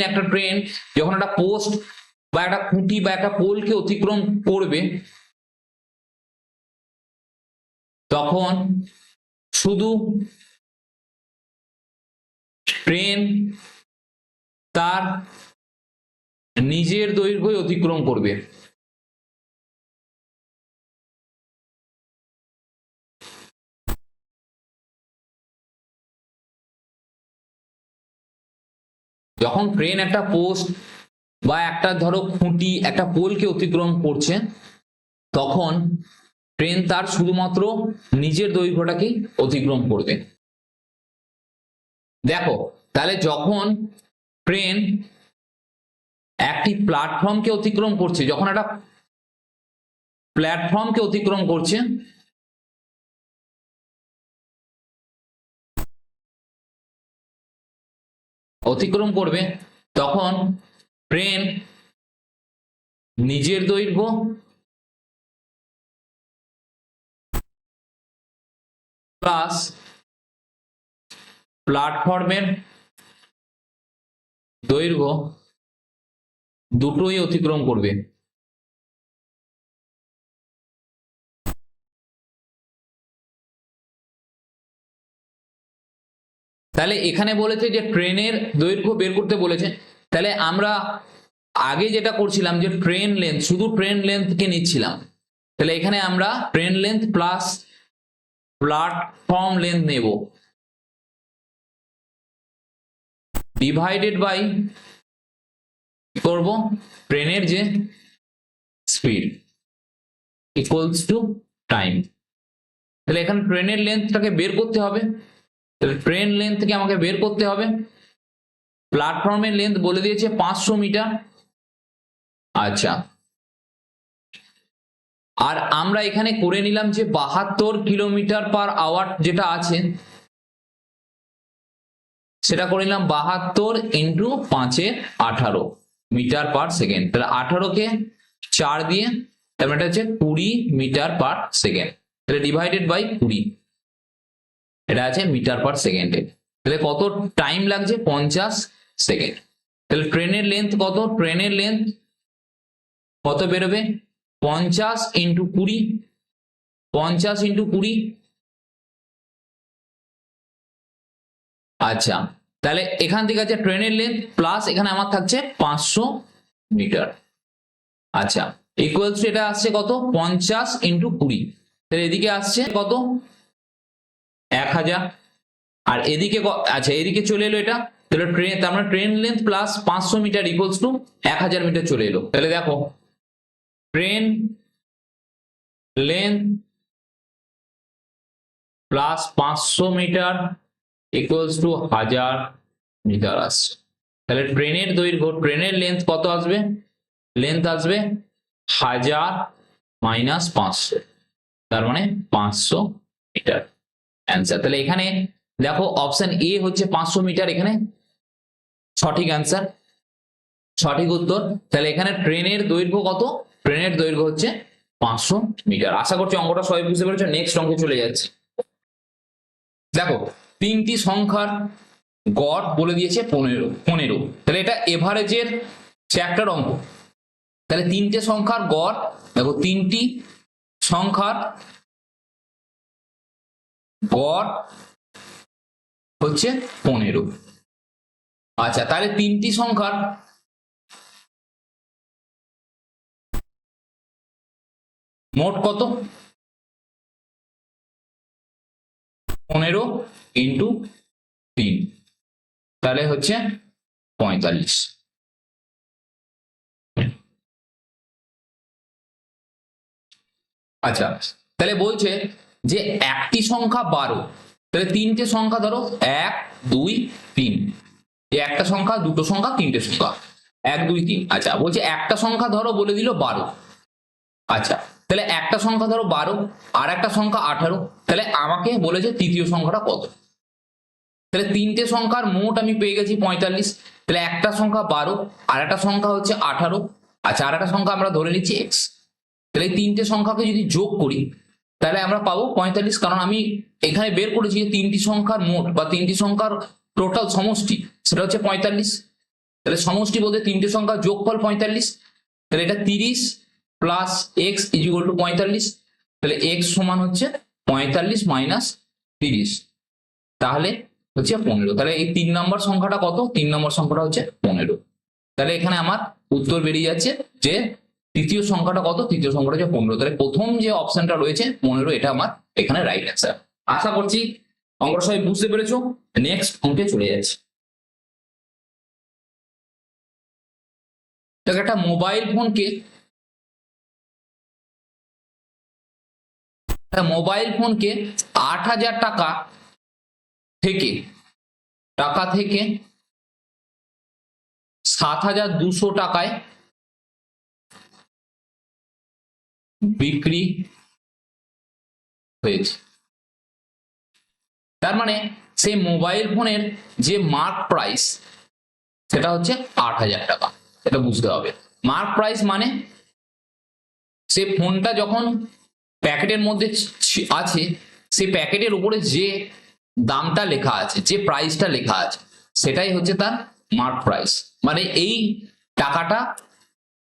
একটা ট্রেন যখন একটা পোস্ট বা একটা খুঁটি বা একটা পোলকে অতিক্রম করবে, তখন শুধু ট্রেন তার নিজের দৈর্ঘ্য অতিক্রম করবে। যখন ট্রেন একটা পোস্ট বা একটা ধরো খুঁটি, একটা পোলকে অতিক্রম করছে, তখন ট্রেন তার শুধুমাত্র নিজের দৈর্ঘ্যটাকেই অতিক্রম করবে। দেখো, তাহলে যখন ট্রেন একটি প্ল্যাটফর্মকে অতিক্রম করছে, অতিক্রম করবে, তখন ট্রেন নিজের দৈর্ঘ্য প্লাস প্ল্যাটফর্মের দৈর্ঘ্য দুটোই অতিক্রম করবে। তাহলে এখানে বলেছে যে ট্রেনের দৈর্ঘ্য বের করতে বলেছে, তাহলে আমরা আগে যেটা করছিলাম যে শুধু ট্রেন লেন্থকে নিচ্ছিলাম, তাহলে এখানে আমরা train length plus platform length নেব, ডিভাইডেড বাই করব ট্রেনের যে স্পিড ইকুয়ালস টু টাইম। তাহলে এখানে ট্রেনের লেন্থটাকে বের করতে হবে, তাহলে ট্রেন লেন্থকে আমাকে বের করতে হবে। প্ল্যাটফর্মের লেন্থ বলে দিয়েছে 500 মিটার। আচ্ছা, আর আমরা এখানে করে নিলাম যে 72 কিলোমিটার পার আওয়ার যেটা আছে, সেটা করে নিলাম 72 ইন্টু 5/18 মিটার পার সেকেন্ড। তাহলে 18কে 4 দিয়ে, তারপরে এটা হচ্ছে 20 মিটার পার সেকেন্ড, তাহলে ডিভাইডেড বাই 20, এটা আছে মিটার পার সেকেন্ডে। তাহলে কত টাইম লাগছে, 50 সেকেন্ড। তাহলে ট্রেনের লেন্থ কত, ট্রেনের লেন্থ কত বেরোবে, 50 ইন্টু 20, 50 ইন্টু 20। আচ্ছা, তাহলে এখান থেকে আছে ট্রেনের লেন্থ প্লাস এখানে আমার থাকছে 500 মিটার। আচ্ছা, ইকুয়ালস এটা আসছে কত, 50 ইন্টু 20, তাহলে এদিকে আসছে কত, 1000। আর এদিকে আচ্ছা, এদিকে চলে এলো এটা, তাহলে train length plus 500 metre equals to 1000 metre চলে এলো। তাহলে দেখো, train length plus 500 metre equals to 1000 metre আসছে। তাহলে ট্রেনের দৈর্ঘ্য, ট্রেনের লেন্থ কত আসবে, লেন্থ আসবে 1000 মাইনাস 500, তার মানে 500 মিটার অ্যান্সার। তাহলে এখানে দেখো অপশন এ হচ্ছে 500 মিটার, এখানে সঠিক অ্যান্সার, সঠিক উত্তর। তাহলে এখানে ট্রেনের দৈর্ঘ্য কত, ট্রেনের দৈর্ঘ্য হচ্ছে 500 মিটার। আশা করছি অঙ্কটা সবাই বুঝতে পেরেছো। নেক্সট অঙ্কে চলে যাচ্ছে। দেখো, 3টি সংখ্যার গড় বলে দিয়েছে 15। তাহলে এটা এভারেজের চ্যাপ্টার অঙ্ক। তাহলে 3টে সংখ্যার গড়, দেখো 3টি সংখ্যার গড় হচ্ছে 15। আচ্ছা, তাহলে তিনটি সংখ্যার মোট কত? 15 ইন্টু 3, তাহলে হচ্ছে 45। আচ্ছা, তাহলে বলছে যে একটি সংখ্যা 12, তাহলে তিনটে সংখ্যা ধরো 1 2 3, একটা সংখ্যা, দুটো সংখ্যা, তিনটে সংখ্যা 1 2 3। আচ্ছা, বলছে একটা সংখ্যা ধরো বলে দিল 12। আচ্ছা, তাহলে একটা সংখ্যা ধরো 12 আর একটা সংখ্যা 18, তাহলে আমাকে বলেছে তৃতীয় সংখ্যাটা কত। তাহলে তিনটে সংখ্যার মোট আমি পেয়ে গেছি 45, তাহলে একটা সংখ্যা 12 আর একটা সংখ্যা হচ্ছে 18। আচ্ছা, আর একটা সংখ্যা আমরা ধরে নিচ্ছি x। তাহলে এই তিনটে সংখ্যাকে যদি যোগ করি তাহলে আমরা পাবো 45, কারণ আমি এখানে বের করেছি যে তিনটি সংখ্যার মোট বা তিনটি সংখ্যার টোটাল সমষ্টি সেটা হচ্ছে 45। তাহলে সমষ্টি বলতে তিনটে সংখ্যার যোগফল 45, তাহলে এটা 30 প্লাস এক্স ইকুয়াল টু 45। তাহলে এক্স সমান হচ্ছে 45 মাইনাস 30, তাহলে হচ্ছে 15। তাহলে এই 3 নম্বর সংখ্যাটা কত? 3 নম্বর সংখ্যাটা হচ্ছে 15। তাহলে এখানে আমার উত্তর বেরিয়ে যাচ্ছে যে তৃতীয় সংখ্যাটা কত? তৃতীয় সংখ্যাটা হচ্ছে 15। তাহলে প্রথম যে অপশনটা রয়েছে 15, এটা আমার এখানে রাইট অ্যান্সার। আশা করছি অঙ্কটা সবাই বুঝতে পেরেছো। নেক্সট অঙ্কে চলে যাচ্ছে। একটা মোবাইল ফোনকে 8,000 টাকা থেকে 7,200 টাকায় বিক্রি হয়েছে। তার মানে সেই মোবাইল ফোনের যে মার্ক প্রাইস সেটা হচ্ছে 8,000 টাকা। এটা বুঝতে হবে। মার্ক প্রাইস মানে সে ফোনটা যখন প্যাকেটের মধ্যে আছে, সেই প্যাকেটের উপরে যে দামটা লেখা আছে, যে প্রাইসটা লেখা আছে, সেটাই হচ্ছে তার মার্ক প্রাইস। মানে এই টাকাটা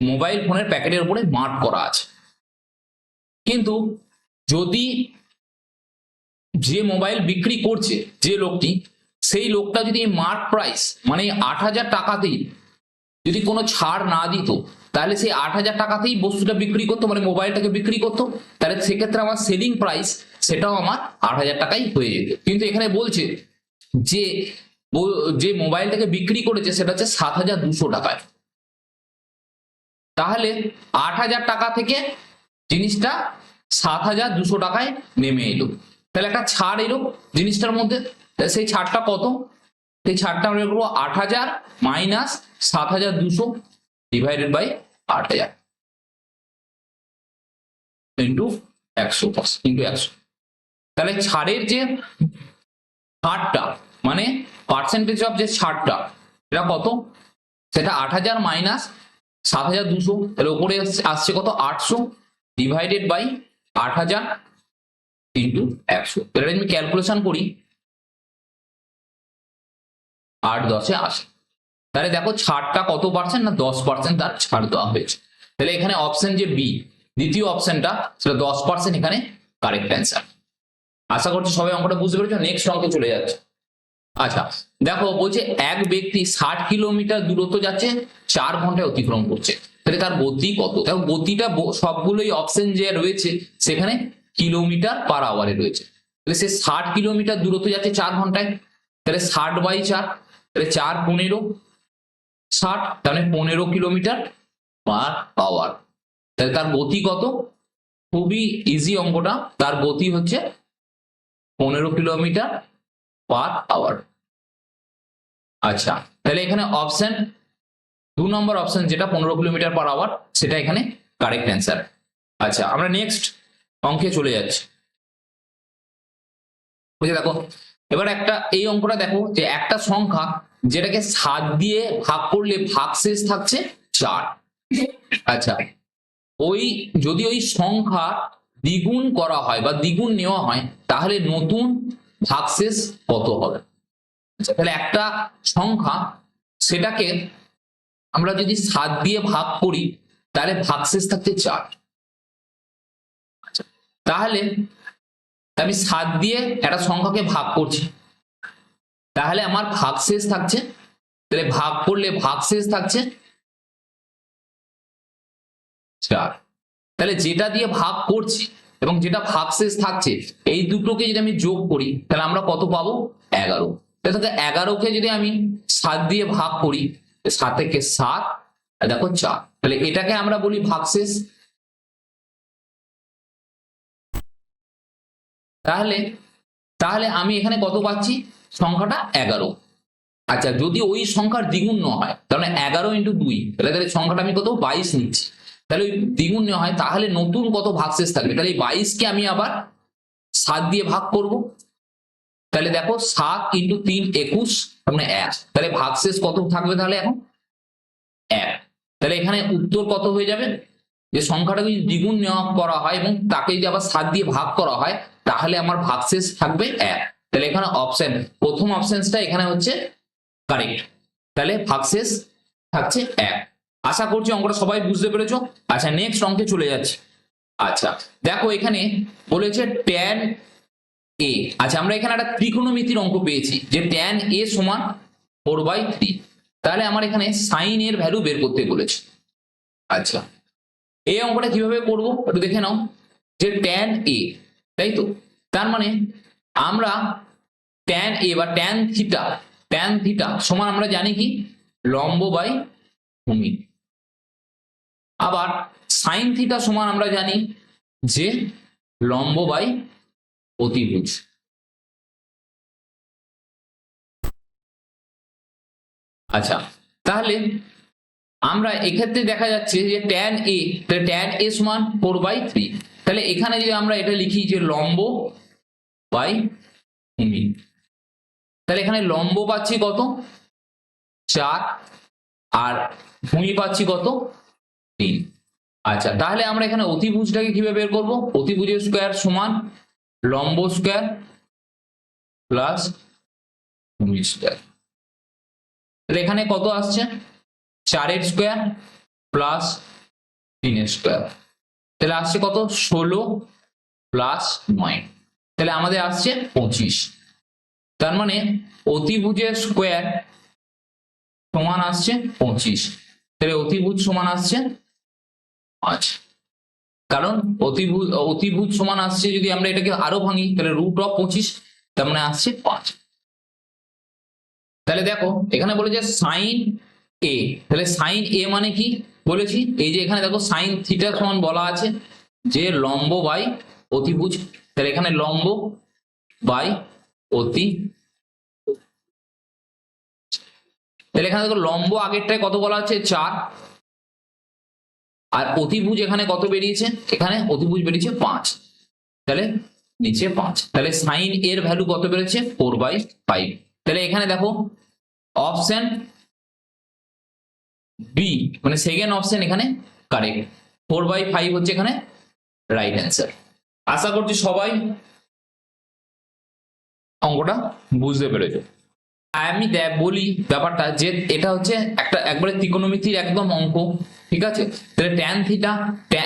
মোবাইল ফোনের প্যাকেটের উপরে মার্ক করা আছে। কিন্তু যদি যে মোবাইল বিক্রি করছে যে লোকটি, সেই লোকটা যদি মার্ক প্রাইস মানে 8,000 টাকাতেই যদি কোনো ছাড় না দিত, তাহলে সেই 8,000 টাকাতেই বস্তুটা বিক্রি করতো, মানে মোবাইলটাকে বিক্রি করতো, তাহলে সেক্ষেত্রে আমার সেলিং প্রাইস সেটাও আমার 8,000 টাকাই হয়ে যেত। কিন্তু এখানে বলছে যে যে মোবাইলটাকে বিক্রি করেছে সেটা হচ্ছে 7,200 টাকায়। তাহলে 8,000 টাকা থেকে জিনিসটা 7,200 টাকায় নেমে এলো। তাহলে একটা ছাড় এলো জিনিসটার মধ্যে। সেই ছাড়টা কত? সেই ছাড়টা আমরা করবো 8,000 মাইনাস 7,200 ডিভাইডেড বাই 8,000 ইন্টু 100 তাহলে ছাড়ের যে ছাড়টা মানে পার্সেন্টেজ অফ যে ছাড়টা এটা কত? সেটা 8,000 মাইনাস 7,200, তাহলে উপরে আসছে কত? 800 ডিভাইডেড বাই 8,000 ইন্টু 100। তাহলে আমি ক্যালকুলেশন করি 8 10 80। তাহলে দেখো ছাড়টা কত পার্সেন্ট? না 10% তার ছাড় দেওয়া হয়েছে। তাহলে এখানে অপশন যে বি, দ্বিতীয় অপশনটা, সেটা 10% এখানে কারেক্ট অ্যান্সার। আশা করছি সবাই অঙ্কটা বুঝতে পেরেছো। নেক্সট অঙ্কে চলে যাচ্ছে। আচ্ছা, দেখো বলছে এক ব্যক্তি 60 কিলোমিটার দূরত্ব যাচ্ছে, 4 ঘন্টায় অতিক্রম করছে। তাহলে তার গতি কত? দেখো গতিটা সবগুলোই অপশন যে রয়েছে সেখানে কিলোমিটার পার আওয়ারে রয়েছে। তাহলে সে 60 কিলোমিটার দূরত্ব যাচ্ছে 4 ঘন্টায়, তাহলে 60/4, তাহলে 4 15 60, তাহলে 15 কিলোমিটার পার আওয়ার। তাহলে তার গতি কত? খুবই ইজি অঙ্কটা। তার গতি হচ্ছে 15 কিলোমিটার পার আওয়ার। আচ্ছা, তাহলে এখানে অপশন 2 নম্বর অপশন যেটা 15 কিলোমিটার পার আওয়ার, সেটা এখানে কারেক্ট অ্যান্সার। আচ্ছা, আমরা নেক্সট অঙ্কে চলে যাচ্ছি। বুঝে দেখো এবার এই অঙ্কটা দেখো যে একটা সংখ্যা যেটাকে 7 দিয়ে ভাগ করলে ভাগশেষ থাকছে 4। আচ্ছা, যদি ওই সংখ্যা দ্বিগুণ করা হয় বা দ্বিগুণ নেওয়া হয় তাহলে নতুন ভাগশেষ কত হবে? আচ্ছা, তাহলে একটা সংখ্যা সেটাকে আমরা যদি 7 দিয়ে ভাগ করি তাহলে ভাগশেষ থাকছে 4। আচ্ছা, তাহলে আমি 7 দিয়ে একটা সংখ্যাকে ভাগ করছি, তাহলে আমার ভাগশেষ থাকছে, তাহলে ভাগ করলে ভাগশেষ থাকছে 4। তাহলে যেটা দিয়ে ভাগ করছি এবং যেটা ভাগশেষ থাকছে এই দুটোকে যদি আমি যোগ করি তাহলে আমরা কত পাবো? 11। তাহলে 11কে যদি আমি 7 দিয়ে ভাগ করি, 7 থেকে 7 আর দেখো 4, তাহলে এটাকে আমরা বলি ভাগশেষ। তাহলে তাহলে আমি এখানে কত পাচ্ছি? সংখ্যাটা 11। আচ্ছা, যদি ওই সংখ্যার দ্বিগুণ ন হয়, তাহলে 11 × 2, তাহলে সংখ্যাটা আমি কত? 22 নিচ্ছি। তাহলে ওই দ্বিগুণ ন হয়, তাহলে নতুন কত ভাগশেষ থাকবে? তাহলে এই 22কে আমি আবার 7 দিয়ে ভাগ করব, তাহলে দেখো 7 × 3 21, মানে 1। তাহলে ভাগশেষ কত থাকবে তাহলে এখন? 1। তাহলে এখানে উত্তর কত হয়ে যাবে? যে সংখ্যাটা যদি দ্বিগুণ নেওয়া করা হয় এবং তাকে যদি আবার 7 দিয়ে ভাগ করা হয়, তাহলে আমার ভাগশেষ থাকবে 1। তাহলে এখানে অপশন, প্রথম অপশনটা এখানে হচ্ছে কারেক্ট। তাহলে ভাগশেষ থাকছে 1। আশা করছি অঙ্কটা সবাই বুঝতে পেরেছো। আচ্ছা, নেক্সট অঙ্কে চলে যাচ্ছি। আচ্ছা দেখো, এখানে বলেছে tan a। আচ্ছা, আমরা এখানে একটা ত্রিকোণমিতির অঙ্ক পেয়েছি যে tan a সমান 4/3। তাহলে আমার এখানে sin এর ভ্যালু বের করতে বলেছে। আচ্ছা, এই অঙ্কটা কিভাবে করবো একটু দেখে নাও। যে tan a, তাই তো, তার মানে আমরা tan a বা tan থিটা সমান আমরা জানি কি? লম্ব বাই ভূমি। আবার sin থিটা সমান আমরা জানি যে লম্ব বাই অতিভুজ। আচ্ছা, তাহলে আমরা এক্ষেত্রে দেখা যাচ্ছে যে tan a সমান 4/3। তাহলে এখানে যদি আমরা এটা লিখি যে লম্ব বাই ভূমি, তাহলে এখানে লম্ব পাচ্ছি কত? 4, আর ভূমি পাচ্ছি কত? 3। আচ্ছা, তাহলে আমরা এখানে অতিভুজটাকে কিভাবে বের করব? অতিভুজের স্কয়ার সমান লম্ব স্কয়ার প্লাস ভূমি স্কয়ার। তাহলে এখানে কত আসছে? 4 এর স্কয়ার প্লাস 3 এর স্কয়ার, তাহলে আসছে কত? 16 প্লাস 9, তাহলে আমাদের আসছে 25। তার মানে অতিভুজের স্কয়ার সমান আসছে 25, তাহলে অতিভুজ সমান আসছে 5। কারণ অতিভুজ সমান আসছে, যদি আমরা এটাকে আরো ভাঙি তাহলে √25, তার মানে আসছে 5। তাহলে দেখো এখানে বলেছে sin a, তাহলে sin a মানে কি বলেছি? এই যে এখানে দেখো sin থিটা সমান বলা আছে যে লম্ব বাই অতিভুজ, তাহলে এখানে লম্ব বাই অতি, তাহলে এখানে দেখো লম্ব আগেরটায় কত বলা আছে? 4, আর অতিভুজ এখানে কত বেরিয়েছে? এখানে অতিভুজ বেরিয়েছে 5, তাহলে নিচে 5। তাহলে sin এর ভ্যালু কত বেরোচ্ছে? 4/5। তাহলে এখানে দেখো অপশন বি, মানে সেকেন্ড অপশন এখানে কারেক্ট। 4/5 হচ্ছে এখানে রাইট অ্যান্সার। আশা করছি সবাই অঙ্কটা বুঝতে পেরেছো। আমি বলি ব্যাপারটা যে এটা হচ্ছে একটা একবারে ত্রিকোণমিতির একদম অঙ্ক, ঠিক আছে? তাহলে tan থিটা,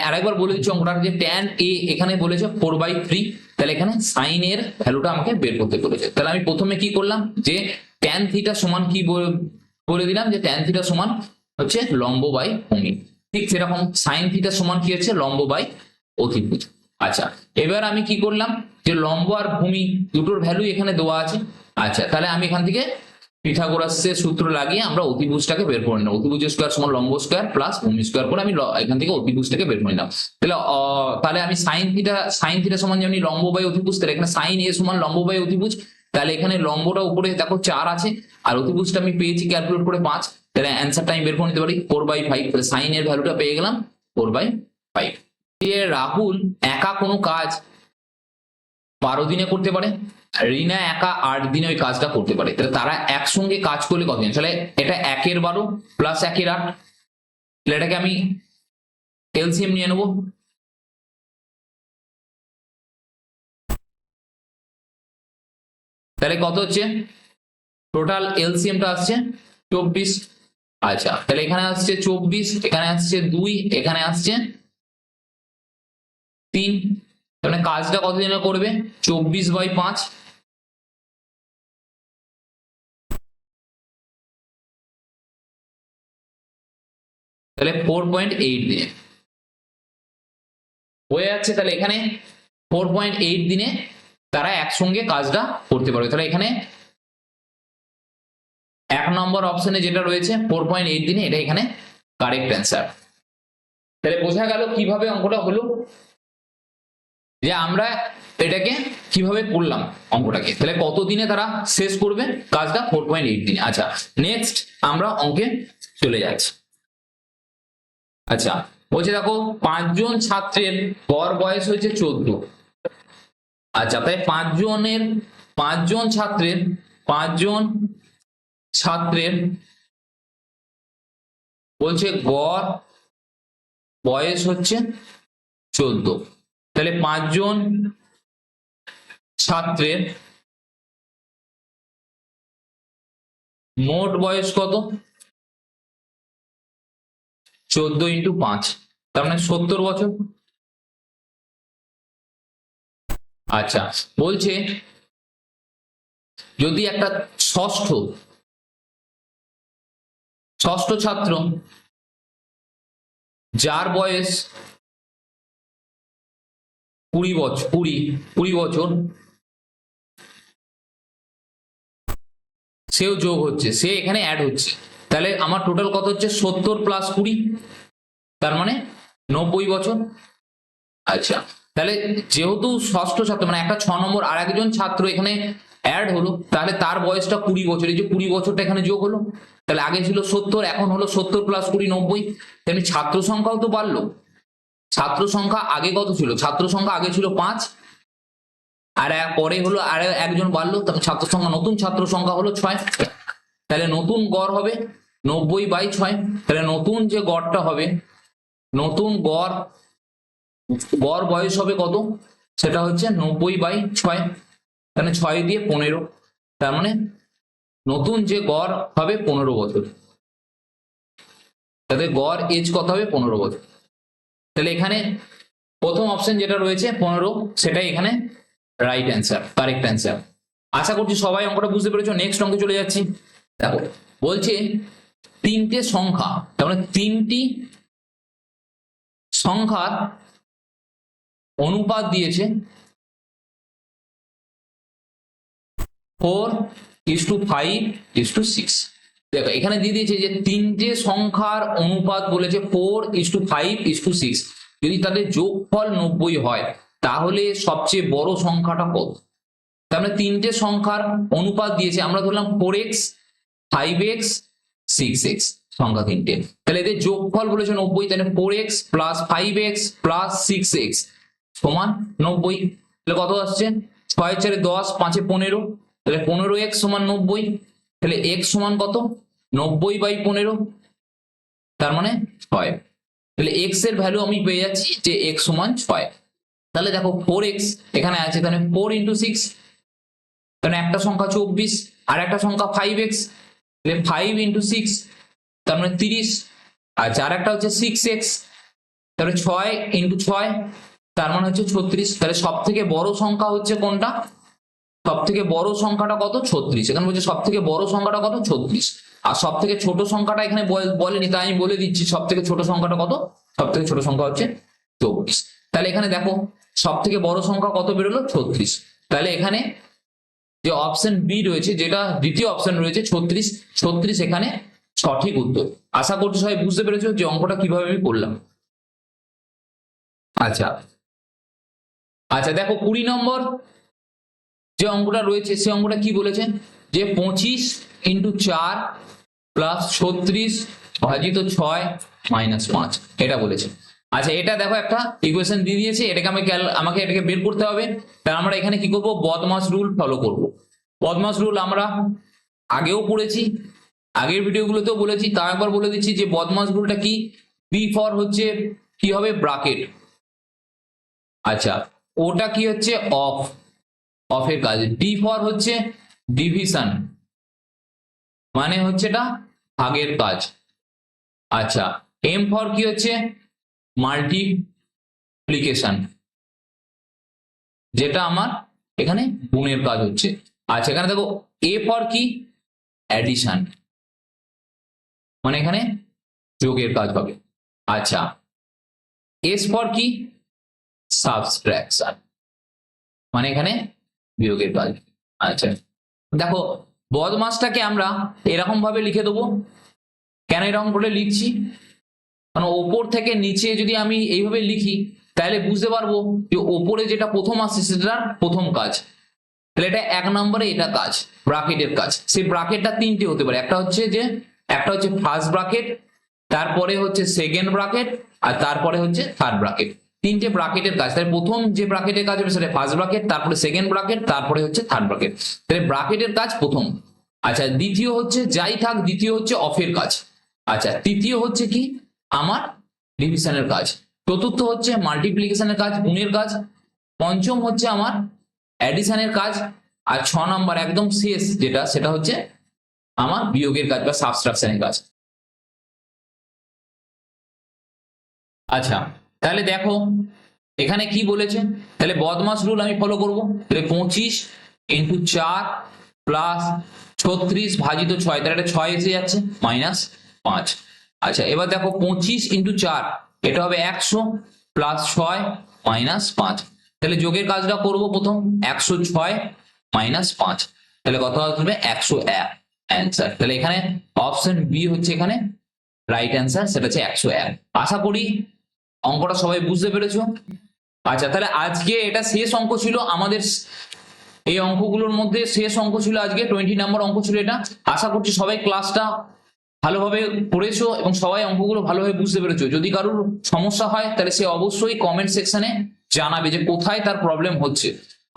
আরেকবার বলে দিচ্ছি অঙ্কটা, যে tan a এখানে বলেছে 4/3, তাহলে এখানে sin এর ভ্যালুটা আমাকে বের করতে বলেছে। তাহলে আমি প্রথমে কি করলাম, যে tan থিটা সমান কি বলে দিলাম, যে tan থিটা সমান হচ্ছে লম্ব বাই ভূমি। ঠিক সেরকম sin থিটা সমান কি হচ্ছে? লম্ব বাই অতিভুজ। আচ্ছা, এবার আমি কি করলাম, যে লম্ব আর ভূমি দুটোর ভ্যালু এখানে দেওয়া আছে। আচ্ছা, তাহলে আমি এখান থেকে পিথাগোরাসের সূত্র লাগিয়ে আমরা অতিভুজটাকে বের করে নিলাম। অতিভুজ স্কয়ার সমান লম্ব স্কয়ার প্লাস ভূমি স্কয়ার করে আমি এখান থেকে অতিভুজটাকে বের করে নিলাম। তাহলে আমি sin থিটা সমান জানি লম্ব বাই অতিভুজ, তাহলে এখানে sin a সমান লম্ব বাই অতিভুজ। তাহলে এখানে লম্বটা উপরে দেখো 4 আছে, আর অতিভুজটা আমি পেয়েছি ক্যালকুলেট করে 5, তাহলে অ্যান্সারটা আমি বের করে নিতে পারি 4/5। তাহলে sin এর ভ্যালুটা পেয়ে গেলাম 4/5। রাহুল একা কোনো কাজ 12 দিনে করতে পারে, রিনা একা 8 দিনে ওই কাজটা করতে পারে, তাহলে তারা একসঙ্গে কাজ করলে কতদিন? তাহলে এটা 1/12 প্লাস 1/8, তাহলে এটাকে আমি এলসিএম নিয়ে নেবো। তাহলে কত হচ্ছে? টোটাল এলসিএমটা আসছে 24। আচ্ছা, তাহলে এখানে আসছে 24, এখানে আসছে 2, এখানে আসছে 3, তাহলে কাজটা কতদিনে করবে? 24/5, তাহলে 4.8 দিনে হয়ে যাচ্ছে। তাহলে এখানে 4.8 দিনে তারা একসঙ্গে কাজটা করতে পারবে। তাহলে এখানে 1 নম্বর অপশনে যেটা রয়েছে 4.8 দিনে, এটা এখানে কারেক্ট অ্যান্সার। তাহলে বোঝা গেল কিভাবে অঙ্কটা হলো, যে আমরা এটাকে কিভাবে করলাম অঙ্কটাকে। তাহলে কত দিনে তারা শেষ করবে কাজটা? 4.8 দিনে। আচ্ছা, নেক্সট আমরা অঙ্কে চলে যাচ্ছি। আচ্ছা, বলছে দেখো 5 জন ছাত্রের গড় বয়স হয়েছে 14। আচ্ছা, তাই 5 জন ছাত্রের বলছে গড় বয়স হচ্ছে 14। তাহলে 5 জন ছাত্রের মোট বয়স কত? 14 × 5, তার মানে 70 বছর। আচ্ছা, বলছে যদি একটা ষষ্ঠ ছাত্র যার বয়স 20 বছর, সেও যোগ হচ্ছে, সে এখানে অ্যাড হচ্ছে, তাহলে আমার টোটাল কত হচ্ছে? 70 + 20, তার মানে 90 বছর। আচ্ছা, তাহলে যেহেতু ষষ্ঠ ছাত্র মানে একটা 6 নম্বর আর একজন ছাত্র এখানে অ্যাড হলো, তাহলে তার বয়সটা 20 বছর, এই যে 20 বছরটা এখানে যোগ হলো। তাহলে আগে ছিল 70, এখন হলো 70 + 20 90। তেমনি ছাত্র সংখ্যাও তো বাড়লো। ছাত্র সংখ্যা আগে কত ছিল? ছাত্র সংখ্যা আগে ছিল 5, আর পরে হলো আর একজন বাড়লো, তখন ছাত্র সংখ্যা, নতুন ছাত্র সংখ্যা হলো 6। তাহলে নতুন গড় হবে 90/6। তাহলে নতুন যে গড়টা হবে, নতুন গড় বয়স হবে কত? সেটা হচ্ছে 90/6, তাহলে 6 দিয়ে 15, তার মানে নতুন যে গড় হবে 15 বছর। তাহলে গড় এজ কত হবে? 15 বছর। তাহলে এখানে প্রথম অপশন যেটা রয়েছে 15, সেটাই এখানে রাইট অ্যান্সার, কারেক্ট অ্যান্সার। আশা করছি সবাই অঙ্কটা বুঝতে পেরেছো। নেক্সট অঙ্কে চলে যাচ্ছি। দেখো বলছে 3টে সংখ্যা, তার মানে 3টি সংখ্যার অনুপাত দিয়েছে 4:5:6। দেখো এখানে দিয়ে দিয়েছে যে 3টে সংখ্যার অনুপাত বলেছে 4:5:6। যদি তাদের যোগফল 90 হয়, তাহলে সবচেয়ে বড় সংখ্যাটা কত? তার মানে 3টে সংখ্যার অনুপাত দিয়েছে, আমরা ধরলাম 4x, 5x, 6x সংখ্যা 3টে। তাহলে এদের যোগফল বলেছে 90, তাহলে 4x + 5x + 6x সমান 90। তাহলে কত আসছে? 6 4 10, 5 15, তাহলে 15x সমান 90। তাহলে x সমান কত? 90/15, তার মানে 6। তাহলে x এর ভ্যালু আমি পেয়ে যাচ্ছি যে x সমান 6। তাহলে দেখো 4x এখানে আছে, তাহলে 4 × 6, তাহলে একটা সংখ্যা 24, আর একটা সংখ্যা 5x, তাহলে 5 × 6, তার মানে 30। আর যার একটা হচ্ছে 6x, তাহলে 6 × 6, তার মানে হচ্ছে 36। তাহলে সব থেকে বড় সংখ্যা হচ্ছে কোনটা? সব থেকে বড় সংখ্যাটা কত? 36। এখানে বলছে সব থেকে বড় সংখ্যাটা কত? 36। আর সব থেকে ছোট সংখ্যাটা এখানে বলেনি, তাই আমি বলে দিচ্ছি সব থেকে ছোট সংখ্যাটা কত। সব থেকে ছোট সংখ্যা হচ্ছে 24। তাহলে এখানে দেখো সব থেকে বড় সংখ্যা কত বেরোলো? 36। তাহলে এখানে যে অপশন বি রয়েছে, যেটা দ্বিতীয় অপশন রয়েছে 36 এখানে সঠিক উত্তর। আশা করছি সবাই বুঝতে পেরেছো যে অঙ্কটা কিভাবে আমি করলাম। আচ্ছা আচ্ছা, দেখো 20 নম্বর যে অঙ্কটা রয়েছে, সে অঙ্কটা কি বলেছে? যে 25 × 4 + 36 ভাজিত 6 - 5, এটা বলেছে। আচ্ছা, এটা দেখো একটা ইকুয়েশন দিয়ে দিয়েছে, এটাকে আমাকে এটাকে বের করতে হবে। তাহলে আমরা এখানে কি করব? বদমাস রুল ফলো করব। বদমাস রুল আমরা আগেও পড়েছি, আগের ভিডিওগুলোতেও বলেছি, তাও একবার বলে দিচ্ছি যে বদমাস রুলটা কি। বি ফর হচ্ছে কি হবে? ব্র্যাকেট। আচ্ছা, ওটা কি হচ্ছে? অফের কাজ। ডি ফর হচ্ছে ডিভিশন, মানে হচ্ছে এটা ভাগের কাজ। আচ্ছা, এম ফর কি হচ্ছে? মাল্টিপ্লিকেশন। যেটা আমার এখানে গুণের কাজ হচ্ছে। আচ্ছা এখানে দেখো এ ফর কি, অ্যাডিশন, মানে এখানে যোগের কাজ হবে। আচ্ছা এস ফর কি, সাবস্ট্রাকশন, মানে এখানে বিয়োগের কাজ। আচ্ছা দেখো বদমাসটাকে আমরা এরকম ভাবে লিখে দেবো। কেন এরকম করে লিখছি, কারণ ওপর থেকে নিচে যদি আমি এইভাবে লিখি তাহলে বুঝতে পারবো যে ওপরে যেটা প্রথম আসছে সেটার প্রথম কাজ, তাহলে এটা 1 নম্বরে এটা কাজ, ব্রাকেটের কাজ। সেই ব্রাকেটটা 3টে হতে পারে, একটা হচ্ছে ফার্স্ট ব্রাকেট, তারপরে হচ্ছে সেকেন্ড ব্রাকেট, আর তারপরে হচ্ছে থার্ড ব্রাকেট। 3টে ব্রাকেটের কাজ। তাহলে প্রথম যে ব্রাকেটের কাজ হবে সেটা ফার্স্ট ব্রাকেট, তারপরে সেকেন্ড ব্রাকেট, তারপরে হচ্ছে থার্ড ব্রাকেট। তাহলে ব্রাকেটের কাজ প্রথম। আচ্ছা দ্বিতীয় হচ্ছে যাই থাক, দ্বিতীয় হচ্ছে অফের কাজ। আচ্ছা তৃতীয় হচ্ছে কি আমার ডিভিশনের কাজ। চতুর্থ হচ্ছে মাল্টিপ্লিকেশনের কাজ, গুণের কাজ। পঞ্চম হচ্ছে আমার অ্যাডিশনের কাজ। আর 6 নম্বর একদম শেষ যেটা, সেটা হচ্ছে আমার বিয়োগের কাজ বা সাবট্রাকশনের কাজ। আচ্ছা তাহলে দেখো এখানে কি বলেছে, তাহলে বদমাস রুল আমি ফলো করব। তাহলে 25 ইন্টু 4 প্লাস 36 ভাজিত 6, তাহলে এটা 6 এসে যাচ্ছে, -5। আচ্ছা এবার দেখো 25 ইন্টু 4, এটা হবে 100 প্লাস 6 -5। তাহলে যোগের কাজটা করব প্রথম, 106 -5, তাহলে কত আসবে 101 অ্যান্সার। তাহলে এখানে অপশন বি হচ্ছে এখানে রাইট অ্যান্সার, সেটা হচ্ছে 101। আশা করি অঙ্কটা সবাই বুঝতে পেরেছো। আচ্ছা তাহলে আজকে এটা শেষ অঙ্ক ছিল আমাদের, এই অঙ্কগুলোর মধ্যে শেষ অঙ্ক ছিল আজকে, 20 নম্বর অঙ্ক ছিল এটা। আশা করছি সবাই ক্লাসটা ভালোভাবে পড়েছো এবং সবাই অঙ্কগুলো ভালোভাবে বুঝতে পেরেছো। যদি কারোর সমস্যা হয় তাহলে সে অবশ্যই কমেন্ট সেকশনে জানাবে যে কোথায় তার প্রবলেম হচ্ছে।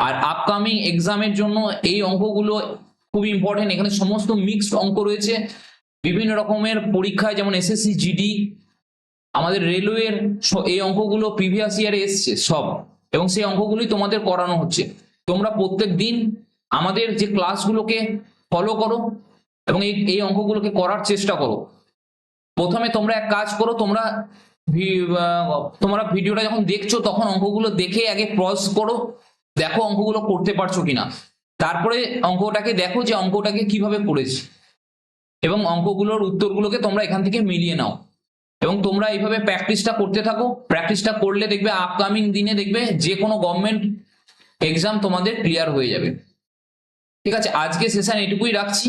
আর আপকামিং এক্সামের জন্য এই অঙ্কগুলো খুব ইম্পর্টেন্ট। এখানে সমস্ত মিক্সড অঙ্ক রয়েছে বিভিন্ন রকমের পরীক্ষায়, যেমন এসএসসি, জিডি, আমাদের রেলওয়ের এই অঙ্কগুলো প্রিভিয়াস ইয়ারে এসছে সব, এবং সেই অঙ্কগুলোই তোমাদের করানো হচ্ছে। তোমরা প্রত্যেক দিন আমাদের যে ক্লাসগুলোকে ফলো করো এবং এই অঙ্কগুলোকে করার চেষ্টা করো। প্রথমে তোমরা এক কাজ করো, তোমরা ভিডিওটা যখন দেখছো তখন অঙ্কগুলো দেখে আগে পজ করো, দেখো অঙ্কগুলো করতে পারছো কিনা, তারপরে অঙ্কটাকে দেখো যে অঙ্কটাকে কিভাবে করেছি, এবং অঙ্কগুলোর উত্তরগুলোকে তোমরা এখান থেকে মিলিয়ে নাও। এবং তোমরা এইভাবে প্র্যাকটিসটা করতে থাকো। প্র্যাকটিসটা করলে দেখবে আপকামিং দিনে দেখবে যে কোনো গভর্নমেন্ট এক্সাম তোমাদের ক্লিয়ার হয়ে যাবে। ঠিক আছে, আজকে সেশন এটুকুই রাখছি।